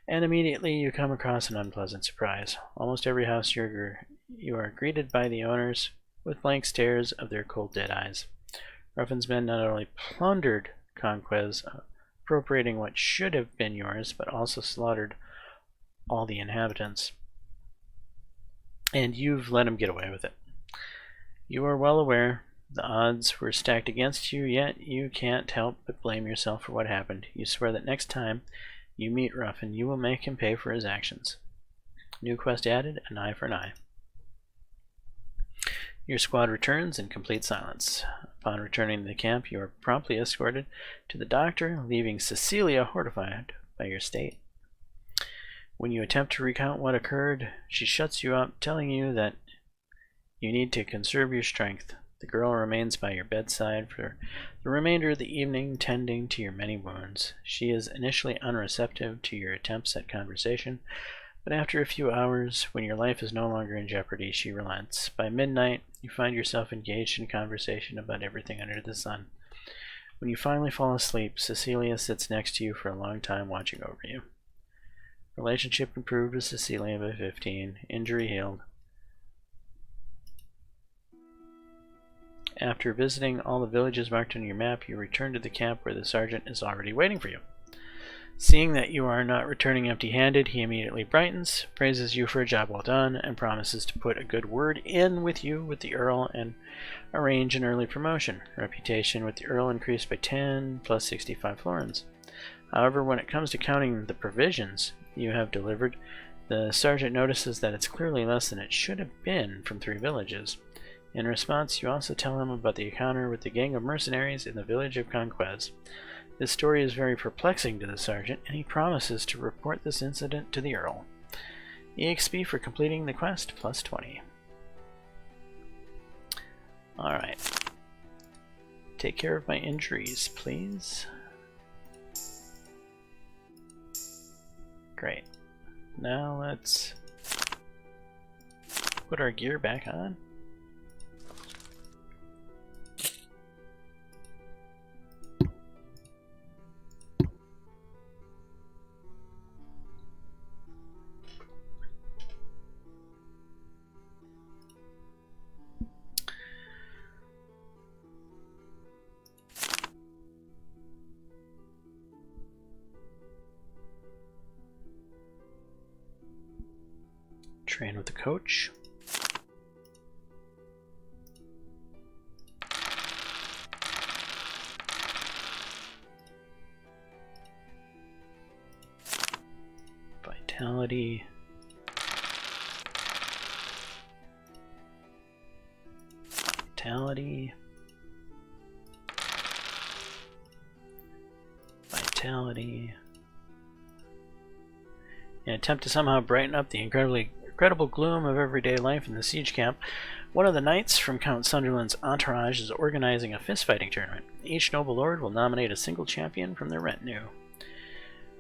and immediately you come across an unpleasant surprise. Almost every house you are greeted by the owners with blank stares of their cold dead eyes. Ruffin's men not only plundered Conquez, appropriating what should have been yours, but also slaughtered all the inhabitants. And you've let him get away with it. You are well aware the odds were stacked against you, yet you can't help but blame yourself for what happened. You swear that next time you meet Ruffin, you will make him pay for his actions. New quest added, an eye for an eye. Your squad returns in complete silence. Upon returning to the camp, you are promptly escorted to the doctor, leaving Cecilia horrified by your state. When you attempt to recount what occurred, she shuts you up, telling you that you need to conserve your strength. The girl remains by your bedside for the remainder of the evening, tending to your many wounds. She is initially unreceptive to your attempts at conversation, but after a few hours, when your life is no longer in jeopardy, she relents. By midnight, you find yourself engaged in conversation about everything under the sun. When you finally fall asleep, Cecilia sits next to you for a long time, watching over you. Relationship improved with Cecilia by 15. Injury healed. After visiting all the villages marked on your map, you return to the camp where the sergeant is already waiting for you. Seeing that you are not returning empty-handed, he immediately brightens, praises you for a job well done, and promises to put a good word in with you with the Earl and arrange an early promotion. Reputation with the Earl increased by 10 plus 65 florins. However, when it comes to counting the provisions you have delivered, the sergeant notices that it's clearly less than it should have been from 3 villages. In response, you also tell him about the encounter with the gang of mercenaries in the village of Conquez. This story is very perplexing to the sergeant, and he promises to report this incident to the Earl. EXP for completing the quest, plus 20. Alright. Take care of my injuries, please. Great. Now let's put our gear back on. Train with the coach. Vitality. Vitality. Vitality. In an attempt to somehow brighten up the incredible gloom of everyday life in the siege camp, one of the knights from Count Sunderland's entourage is organizing a fist-fighting tournament. Each noble lord will nominate a single champion from their retinue.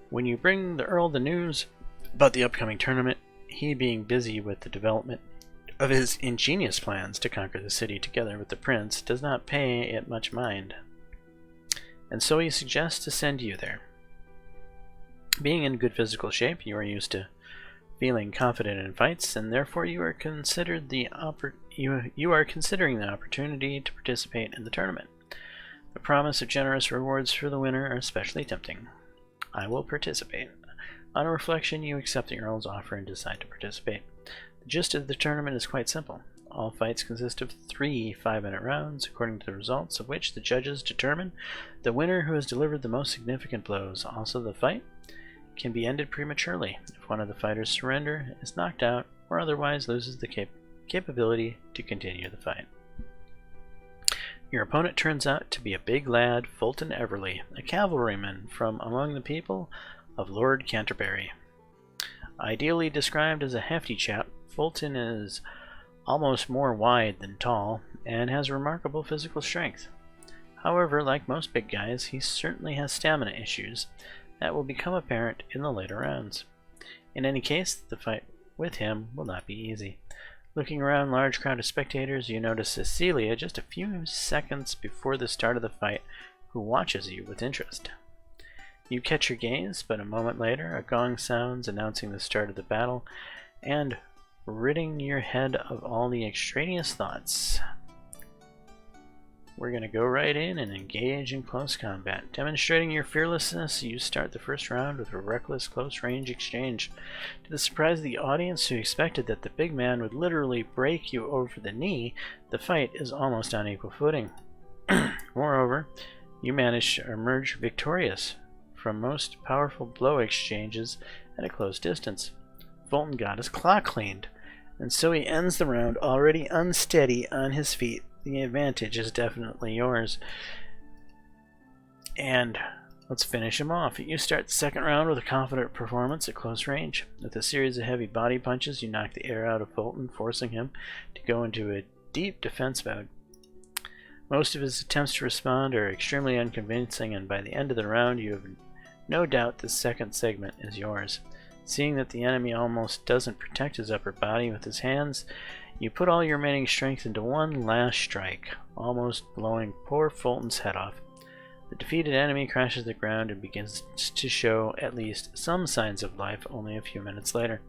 When you bring the Earl the news about the upcoming tournament, he being busy with the development of his ingenious plans to conquer the city together with the prince, does not pay it much mind, and so he suggests to send you there. Being in good physical shape, you are used to feeling confident in fights, and therefore you are considering the opportunity to participate in the tournament. The promise of generous rewards for the winner are especially tempting. I will participate. On reflection, you accept the Earl's offer and decide to participate. The gist of the tournament is quite simple. All fights consist of 3 5-minute rounds, according to the results of which the judges determine the winner who has delivered the most significant blows. Also, the fight can be ended prematurely if one of the fighters surrender, is knocked out, or otherwise loses the capability to continue the fight. Your opponent turns out to be a big lad, Fulton Everly, a cavalryman from among the people of Lord Canterbury. Ideally described as a hefty chap, Fulton is almost more wide than tall, and has remarkable physical strength. However, like most big guys, he certainly has stamina issues that will become apparent in the later rounds. In any case, the fight with him will not be easy. Looking around large crowd of spectators, you notice Cecilia just a few seconds before the start of the fight, who watches you with interest. You catch her gaze, but a moment later a gong sounds announcing the start of the battle and ridding your head of all the extraneous thoughts. We're going to go right in and engage in close combat. Demonstrating your fearlessness, you start the first round with a reckless close-range exchange. To the surprise of the audience, who expected that the big man would literally break you over the knee, the fight is almost on equal footing. Moreover, you manage to emerge victorious from most powerful blow exchanges at a close distance. Fulton got his clock cleaned, and so he ends the round already unsteady on his feet. The advantage is definitely yours. And let's finish him off. You start the second round with a confident performance at close range. With a series of heavy body punches, you knock the air out of Fulton, forcing him to go into a deep defense mode. Most of his attempts to respond are extremely unconvincing, and by the end of the round you have no doubt the second segment is yours. Seeing that the enemy almost doesn't protect his upper body with his hands, you put all your remaining strength into one last strike, almost blowing poor Fulton's head off. The defeated enemy crashes to the ground and begins to show at least some signs of life only a few minutes later.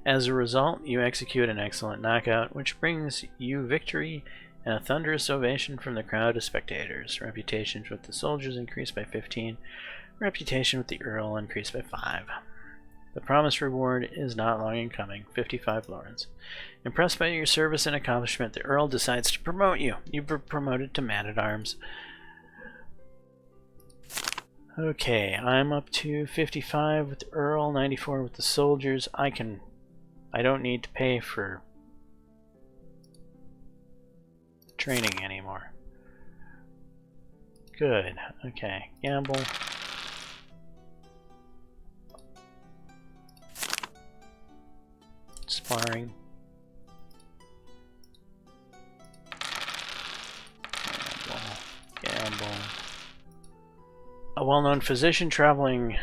As a result, you execute an excellent knockout, which brings you victory and a thunderous ovation from the crowd of spectators. Reputations with the soldiers increased by 15. Reputation with the Earl increased by 5. The promised reward is not long in coming, 55 florins. Impressed by your service and accomplishment, the Earl decides to promote you. You've been promoted to man-at-arms. Okay, I'm up to 55 with the Earl, 94 with the soldiers. I don't need to pay for training anymore. Good. Okay, gamble. Sparring. Gamble. A well-known physician traveling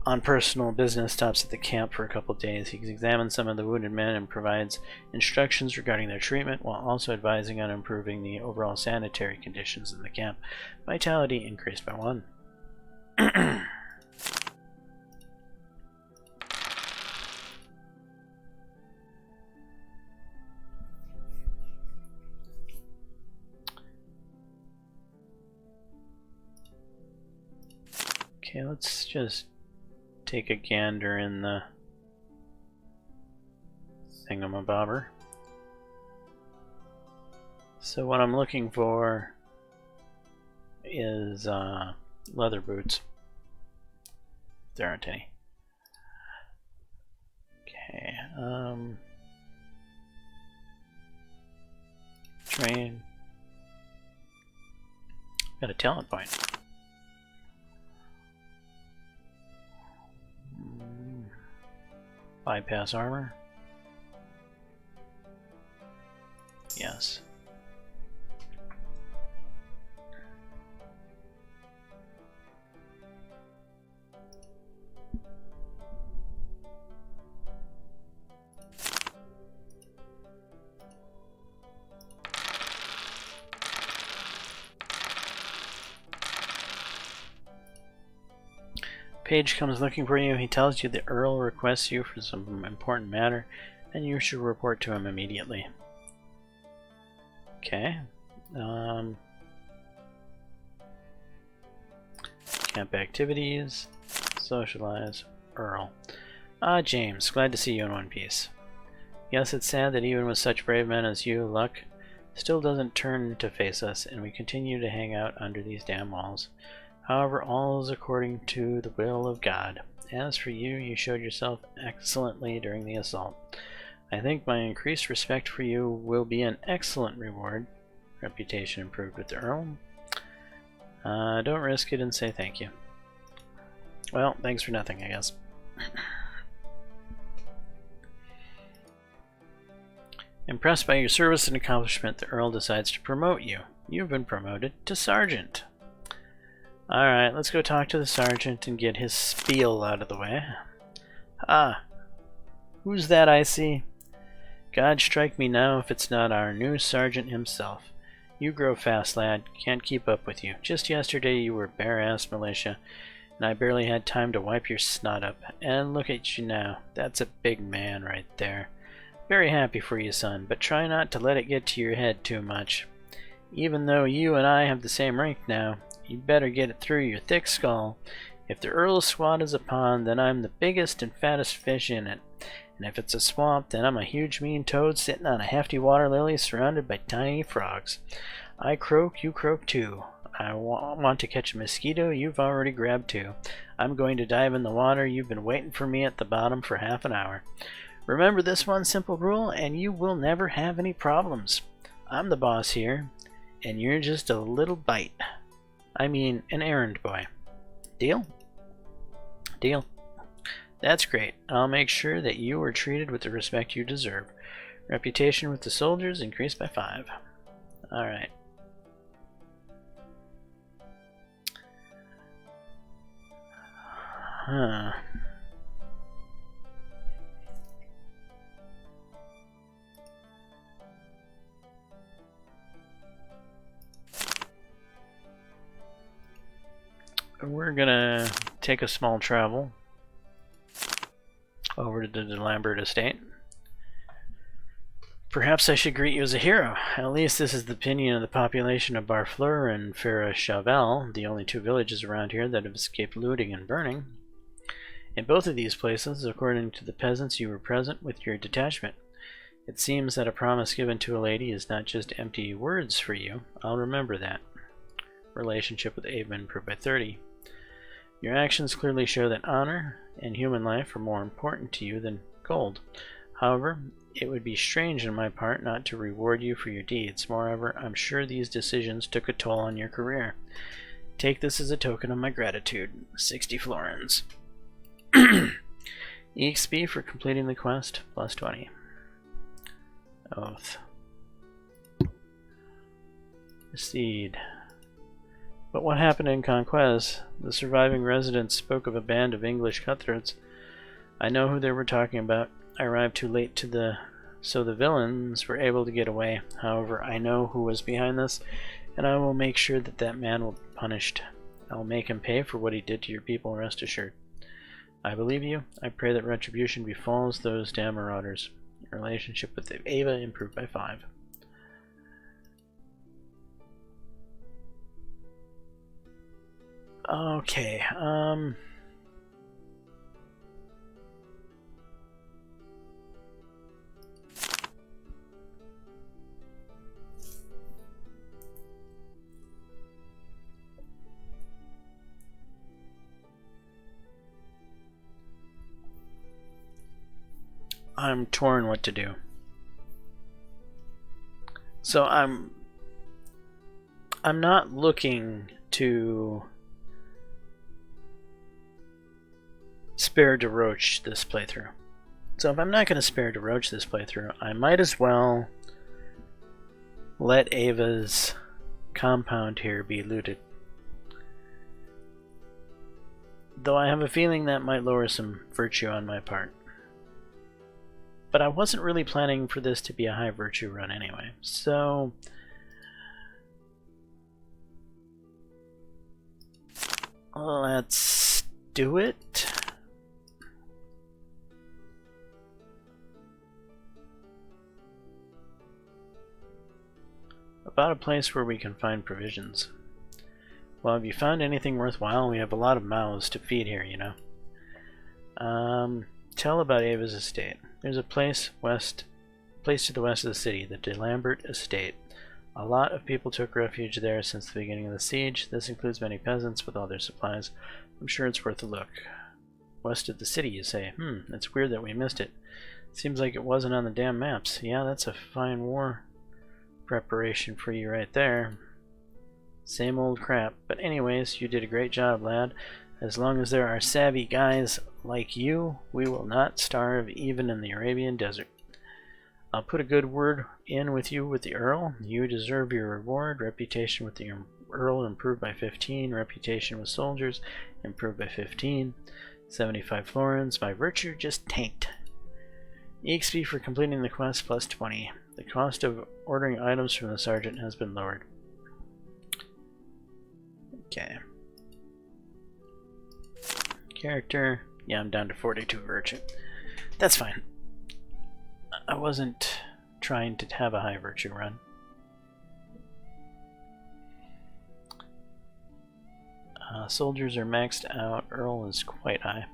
on personal business stops at the camp for a couple of days. He examines some of the wounded men and provides instructions regarding their treatment, while also advising on improving the overall sanitary conditions in the camp. Vitality increased by 1. Okay, let's just take a gander in the thingamabobber. So what I'm looking for is leather boots. There aren't any. Okay, train. Got a talent point. Bypass armor. Yes. Page comes looking for you. He tells you the Earl requests you for some important matter, and you should report to him immediately. Okay. Camp activities. Socialize. Earl. Ah, James. Glad to see you in one piece. Yes, it's sad that even with such brave men as you, luck still doesn't turn to face us, and we continue to hang out under these damn walls. However, all is according to the will of God. As for you, you showed yourself excellently during the assault. I think my increased respect for you will be an excellent reward. Reputation improved with the Earl. Don't risk it and say thank you. Well, thanks for nothing, I guess. Impressed by your service and accomplishment, the Earl decides to promote you. You've been promoted to Sergeant. Alright, let's go talk to the Sergeant and get his spiel out of the way. Ah, who's that I see? God strike me now if it's not our new sergeant himself. You grow fast, lad. Can't keep up with you. Just yesterday you were bare-ass militia, and I barely had time to wipe your snot up. And look at you now. That's a big man right there. Very happy for you, son, but try not to let it get to your head too much. Even though you and I have the same rank now, you better get it through your thick skull. If the Earl's squad is a pond, then I'm the biggest and fattest fish in it. And if it's a swamp, then I'm a huge mean toad sitting on a hefty water lily surrounded by tiny frogs. I croak, you croak too. I want to catch a mosquito, you've already grabbed two. I'm going to dive in the water, you've been waiting for me at the bottom for half an hour. Remember this one simple rule, and you will never have any problems. I'm the boss here, and you're just a little bite. I mean, an errand boy. Deal? Deal. That's great. I'll make sure that you are treated with the respect you deserve. Reputation with the soldiers increased by 5. Alright. Huh. We're gonna take a small travel over to the Lambert estate. Perhaps I should greet you as a hero. At least this is the opinion of the population of Barfleur and Ferra-Chavel, the only 2 villages around here that have escaped looting and burning. In both of these places, according to the peasants, you were present with your detachment. It seems that a promise given to a lady is not just empty words for you. I'll remember that. Relationship with Ava improved by 30. Your actions clearly show that honor and human life are more important to you than gold. However, it would be strange on my part not to reward you for your deeds. Moreover, I'm sure these decisions took a toll on your career. Take this as a token of my gratitude. 60 florins. EXP for completing the quest, plus 20. Oath. Proceed. But what happened in Conquest? The surviving residents spoke of a band of English cutthroats. I know who they were talking about. I arrived too late so the villains were able to get away. However, I know who was behind this, and I will make sure that that man will be punished. I'll make him pay for what he did to your people, rest assured. I believe you. I pray that retribution befalls those damn marauders. Your relationship with Ava improved by 5. Okay, I'm torn what to do. So I'm not looking to spare DeRoche this playthrough. So if I'm not going to spare DeRoche this playthrough, I might as well let Ava's compound here be looted. Though I have a feeling that might lower some virtue on my part. But I wasn't really planning for this to be a high virtue run anyway, so let's do it. About a place where we can find provisions. Well, have you found anything worthwhile? We have a lot of mouths to feed here, you know. Tell about Ava's estate. There's a place to the west of the city, the De Lambert estate. A lot of people took refuge there since the beginning of the siege. This includes many peasants with all their supplies. I'm sure it's worth a look. West of the city, you say? It's weird that we missed it. Seems like it wasn't on the damn maps. Yeah, that's a fine war preparation for you right there. Same old crap. But anyways, you did a great job, lad. As long as there are savvy guys like you, we will not starve even in the Arabian desert. I'll put a good word in with you with the Earl. You deserve your reward. Reputation with the Earl improved by 15. Reputation with soldiers improved by 15. 75 florins. My virtue just tanked. EXP for completing the quest plus 20. The cost of ordering items from the sergeant has been lowered. Okay. Character. Yeah, I'm down to 42 virtue. That's fine. I wasn't trying to have a high virtue run. Soldiers are maxed out. Earl is quite high.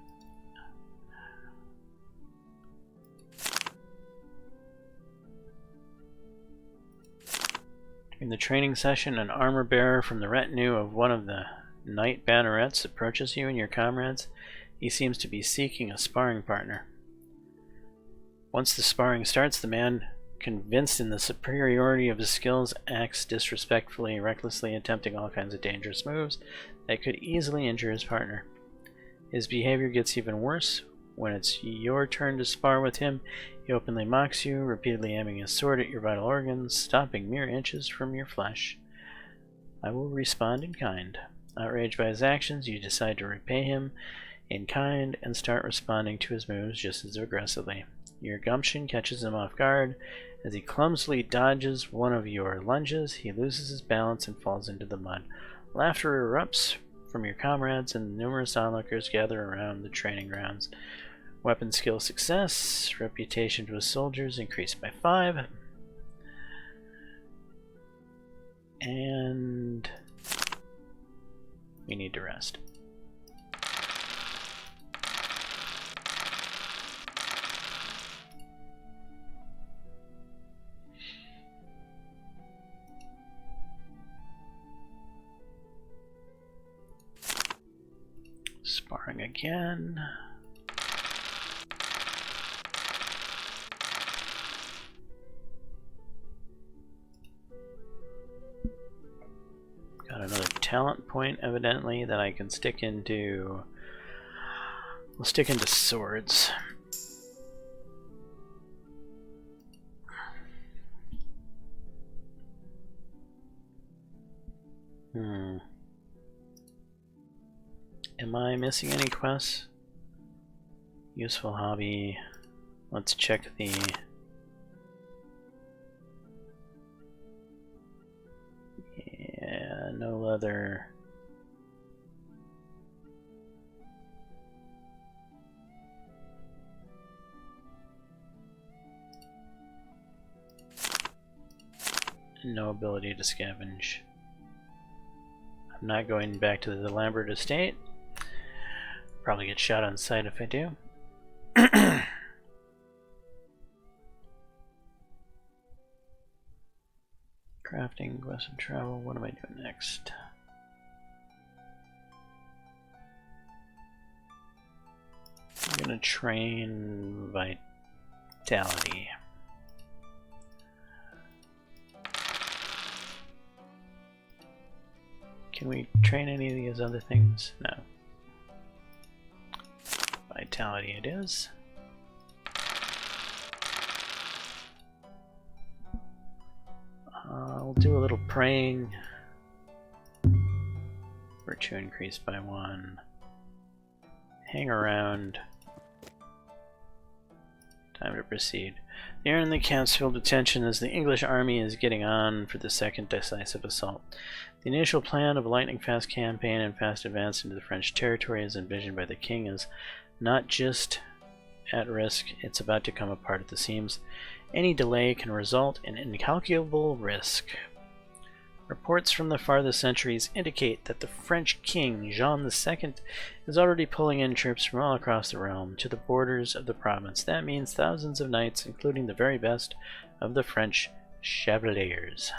During the training session, an armor bearer from the retinue of one of the knight bannerets approaches you and your comrades. He seems to be seeking a sparring partner. Once the sparring starts, the man, convinced in the superiority of his skills, acts disrespectfully, recklessly, attempting all kinds of dangerous moves that could easily injure his partner. His behavior gets even worse. When it's your turn to spar with him, he openly mocks you, repeatedly aiming his sword at your vital organs, stopping mere inches from your flesh. I will respond in kind. Outraged by his actions, you decide to repay him in kind and start responding to his moves just as aggressively. Your gumption catches him off guard. As he clumsily dodges one of your lunges, he loses his balance and falls into the mud. Laughter erupts from your comrades, and numerous onlookers gather around the training grounds. Weapon skill success. Reputation to his soldiers increased by 5. And we need to rest. Sparring again. Got another talent point, evidently, that I can stick into. We'll stick into swords. Am I missing any quests? Useful hobby. Let's check the... Yeah, no leather. No ability to scavenge. I'm not going back to the Lambert estate. Probably get shot on sight if I do. Crafting, quest and travel. What am I doing next? I'm gonna train vitality. Can we train any of these other things? No. Vitality it is. We'll do a little praying. Virtue increased by 1. Hang around. Time to proceed. The air in the camp's filled with tension as the English army is getting on for the second decisive assault. The initial plan of a lightning-fast campaign and fast advance into the French territory as envisioned by the king is not just at risk, it's about to come apart at the seams. Any delay can result in incalculable risk. Reports from the farthest centuries indicate that the French king, Jean II, is already pulling in troops from all across the realm to the borders of the province. That means thousands of knights, including the very best of the French chevaliers.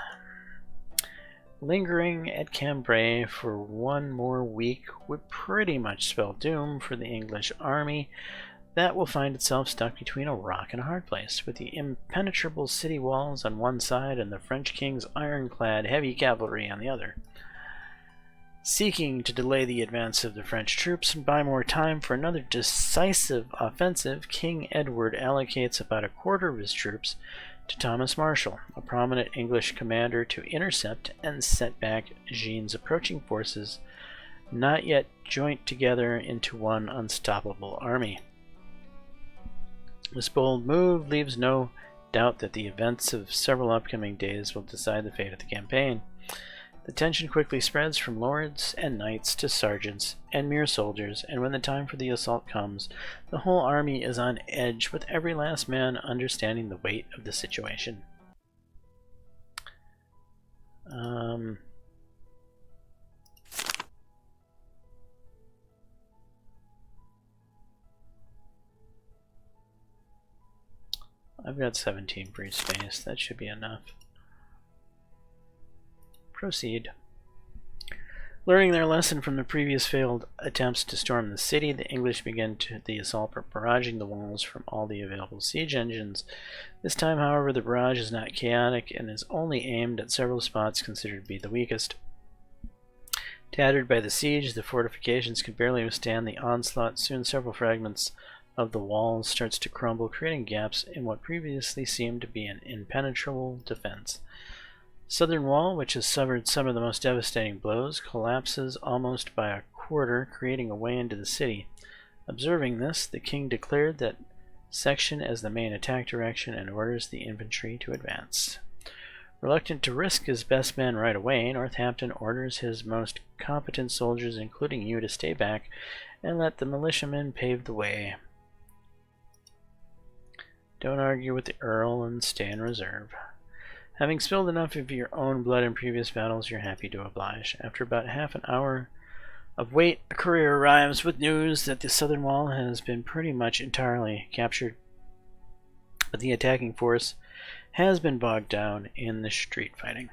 Lingering at Cambrai for one more week would pretty much spell doom for the English army that will find itself stuck between a rock and a hard place, with the impenetrable city walls on one side and the French king's ironclad heavy cavalry on the other. Seeking to delay the advance of the French troops and buy more time for another decisive offensive, King Edward allocates about a quarter of his troops to Thomas Marshall, a prominent English commander, to intercept and set back Jean's approaching forces, not yet joined together into one unstoppable army. This bold move leaves no doubt that the events of several upcoming days will decide the fate of the campaign. The tension quickly spreads from lords and knights to sergeants and mere soldiers, and when the time for the assault comes, the whole army is on edge, with every last man understanding the weight of the situation. I've got 17 free space. That should be enough. Proceed. Learning their lesson from the previous failed attempts to storm the city, the English began the assault by barraging the walls from all the available siege engines. This time, however, the barrage is not chaotic and is only aimed at several spots considered to be the weakest. Tattered by the siege, the fortifications could barely withstand the onslaught. Soon several fragments of the walls starts to crumble, creating gaps in what previously seemed to be an impenetrable defense. Southern wall, which has suffered some of the most devastating blows, collapses almost by a quarter, creating a way into the city. Observing this, the king declared that section as the main attack direction and orders the infantry to advance. Reluctant to risk his best men right away, Northampton orders his most competent soldiers, including you, to stay back and let the militiamen pave the way. Don't argue with the Earl and stay in reserve. Having spilled enough of your own blood in previous battles, you're happy to oblige. After about half an hour of wait, a courier arrives with news that the southern wall has been pretty much entirely captured, but the attacking force has been bogged down in the street fighting.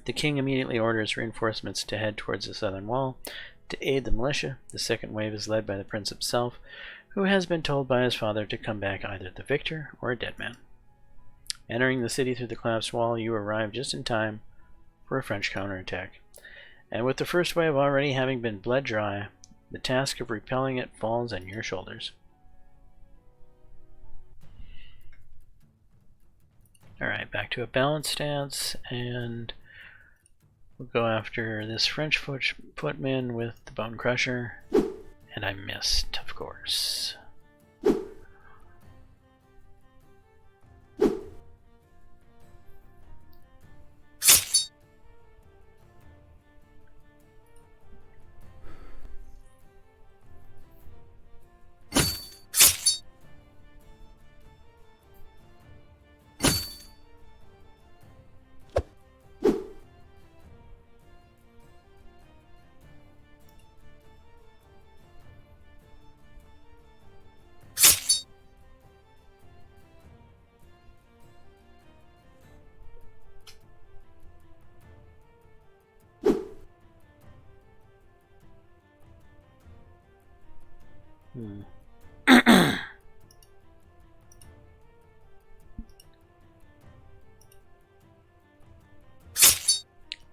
The king immediately orders reinforcements to head towards the southern wall to aid the militia. The second wave is led by the prince himself, who has been told by his father to come back either the victor or a dead man. Entering the city through the collapsed wall, you arrive just in time for a French counterattack. And with the first wave already having been bled dry, the task of repelling it falls on your shoulders. Alright, back to a balanced stance, and we'll go after this French footman with the Bone Crusher. And I missed, of course.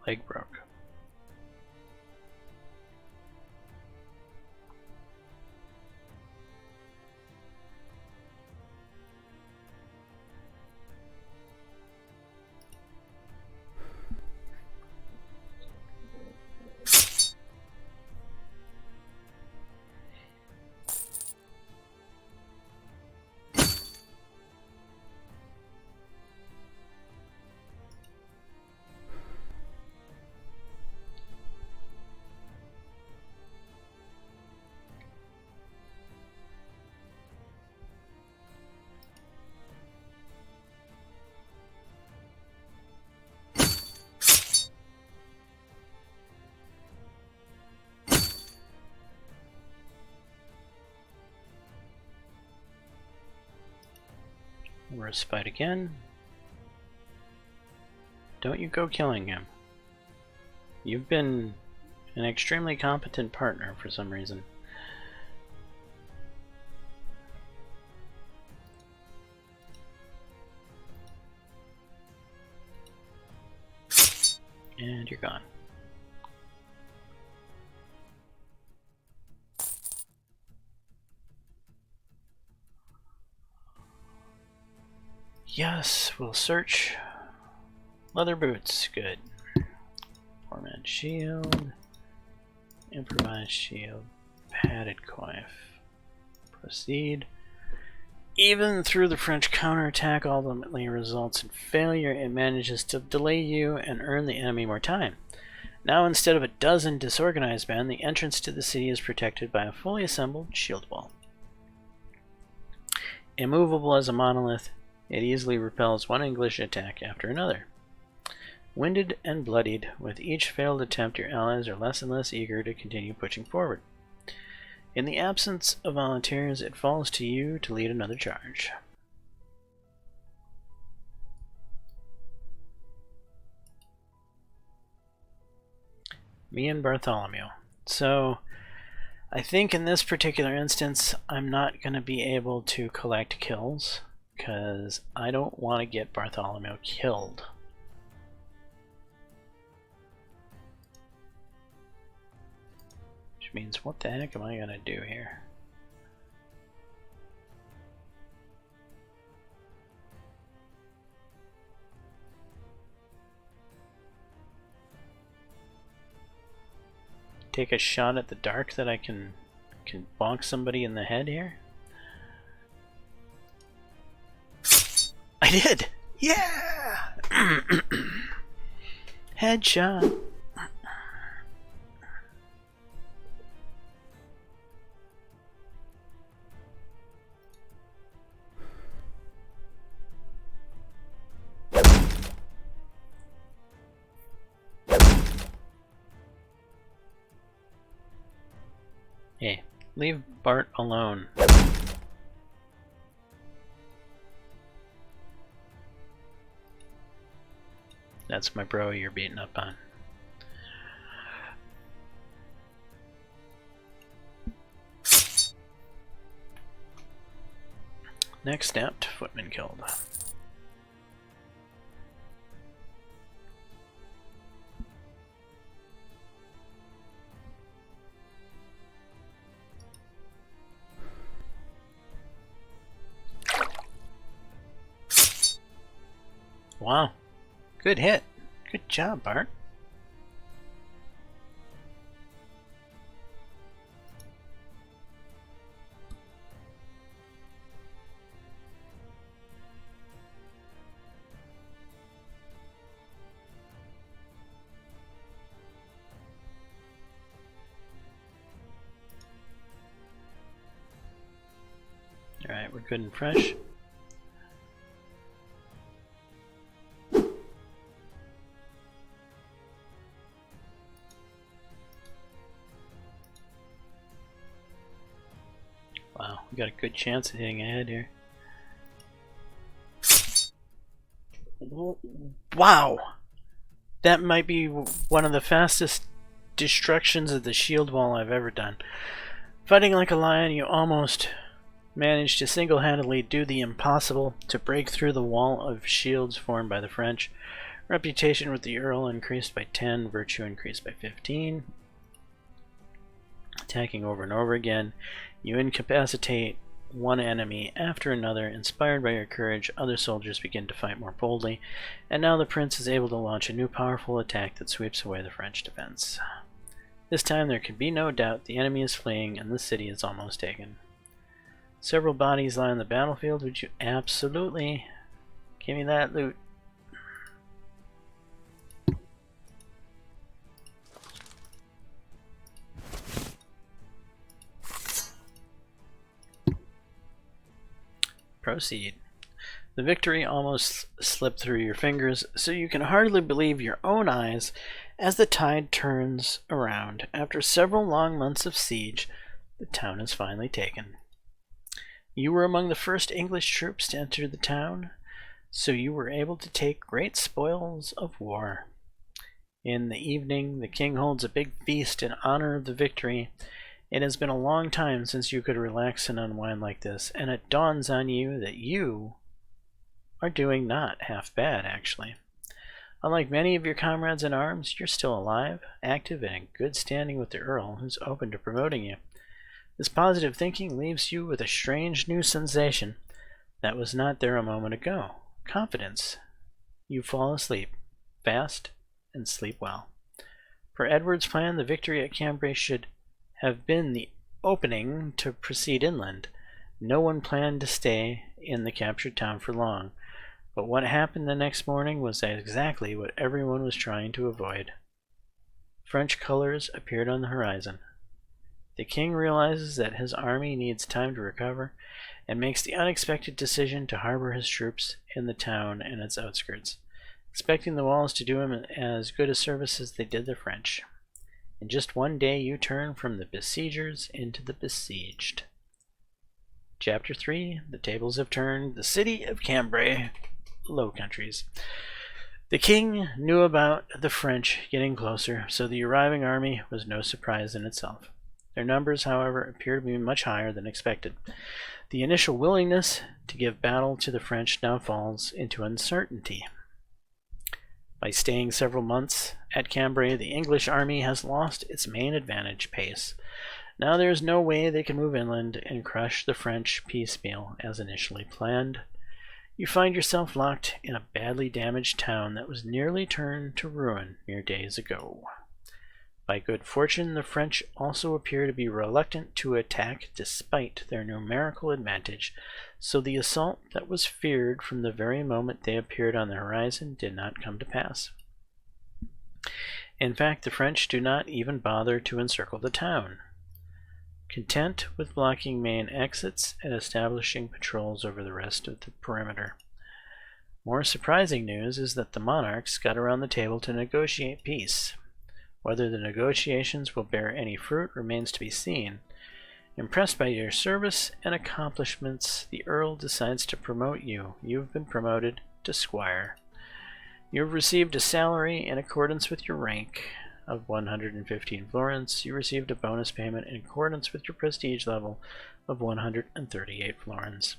Leg broke. Respite again. Don't you go killing him. You've been an extremely competent partner for some reason. And you're gone. Yes, we'll search. Leather boots, good. 4-man shield. Improvised shield. Padded coif. Proceed. Even through the French counterattack ultimately results in failure, it manages to delay you and earn the enemy more time. Now, instead of a dozen disorganized men, the entrance to the city is protected by a fully assembled shield wall. Immovable as a monolith, it easily repels one English attack after another. Winded and bloodied, with each failed attempt, your allies are less and less eager to continue pushing forward. In the absence of volunteers, it falls to you to lead another charge. Me and Bartholomew. So, I think in this particular instance, I'm not going to be able to collect kills, because I don't want to get Bartholomew killed. Which means, what the heck am I going to do here? Take a shot at the dark that I can bonk somebody in the head here? I did! Yeah! Headshot! Hey, leave Bart alone. That's my bro you're beating up on. Next step, footman killed. Wow. Good hit. Good job, Bart. Alright, we're good and fresh. Wow, we got a good chance of hitting ahead here. Wow! That might be one of the fastest destructions of the shield wall I've ever done. Fighting like a lion, you almost managed to single-handedly do the impossible to break through the wall of shields formed by the French. Reputation with the Earl increased by 10, virtue increased by 15. Attacking over and over again, you incapacitate one enemy after another. Inspired by your courage, other soldiers begin to fight more boldly, and now the prince is able to launch a new powerful attack that sweeps away the French defense. This time there can be no doubt the enemy is fleeing and the city is almost taken. Several bodies lie on the battlefield. Would you absolutely give me that loot? Proceed. The victory almost slipped through your fingers, so you can hardly believe your own eyes as the tide turns around. After several long months of siege, the town is finally taken. You were among the first English troops to enter the town, so you were able to take great spoils of war. In the evening, the king holds a big feast in honor of the victory. It has been a long time since you could relax and unwind like this, and it dawns on you that you are doing not half bad, actually. Unlike many of your comrades in arms, you're still alive, active, and in good standing with the Earl, who's open to promoting you. This positive thinking leaves you with a strange new sensation that was not there a moment ago. Confidence. You fall asleep, fast, and sleep well. Per Edward's plan, the victory at Cambrai should have been the opening to proceed inland. No one planned to stay in the captured town for long, but what happened the next morning was exactly what everyone was trying to avoid. French colors appeared on the horizon. The king realizes that his army needs time to recover and makes the unexpected decision to harbor his troops in the town and its outskirts, expecting the walls to do him as good a service as they did the French. In just one day, you turn from the besiegers into the besieged. Chapter 3, The Tables Have Turned, the City of Cambrai, Low Countries. The king knew about the French getting closer, so the arriving army was no surprise in itself. Their numbers, however, appear to be much higher than expected. The initial willingness to give battle to the French now falls into uncertainty. By staying several months at Cambrai, the English army has lost its main advantage, pace. Now there is no way they can move inland and crush the French piecemeal as initially planned. You find yourself locked in a badly damaged town that was nearly turned to ruin mere days ago. By good fortune, the French also appear to be reluctant to attack despite their numerical advantage, so the assault that was feared from the very moment they appeared on the horizon did not come to pass. In fact, the French do not even bother to encircle the town, content with blocking main exits and establishing patrols over the rest of the perimeter. More surprising news is that the monarchs got around the table to negotiate peace. Whether the negotiations will bear any fruit remains to be seen. Impressed by your service and accomplishments, the Earl decides to promote you. You've been promoted to Squire. You've received a salary in accordance with your rank of 115 florins. You received a bonus payment in accordance with your prestige level of 138 florins.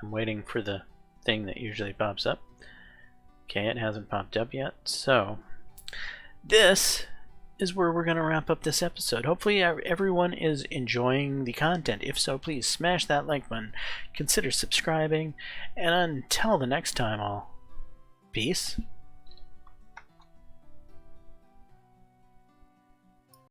I'm waiting for the thing that usually pops up. Okay, it hasn't popped up yet, so this is where we're going to wrap up this episode. Hopefully everyone is enjoying the content. If so, please smash that like button, consider subscribing, and until the next time, all peace.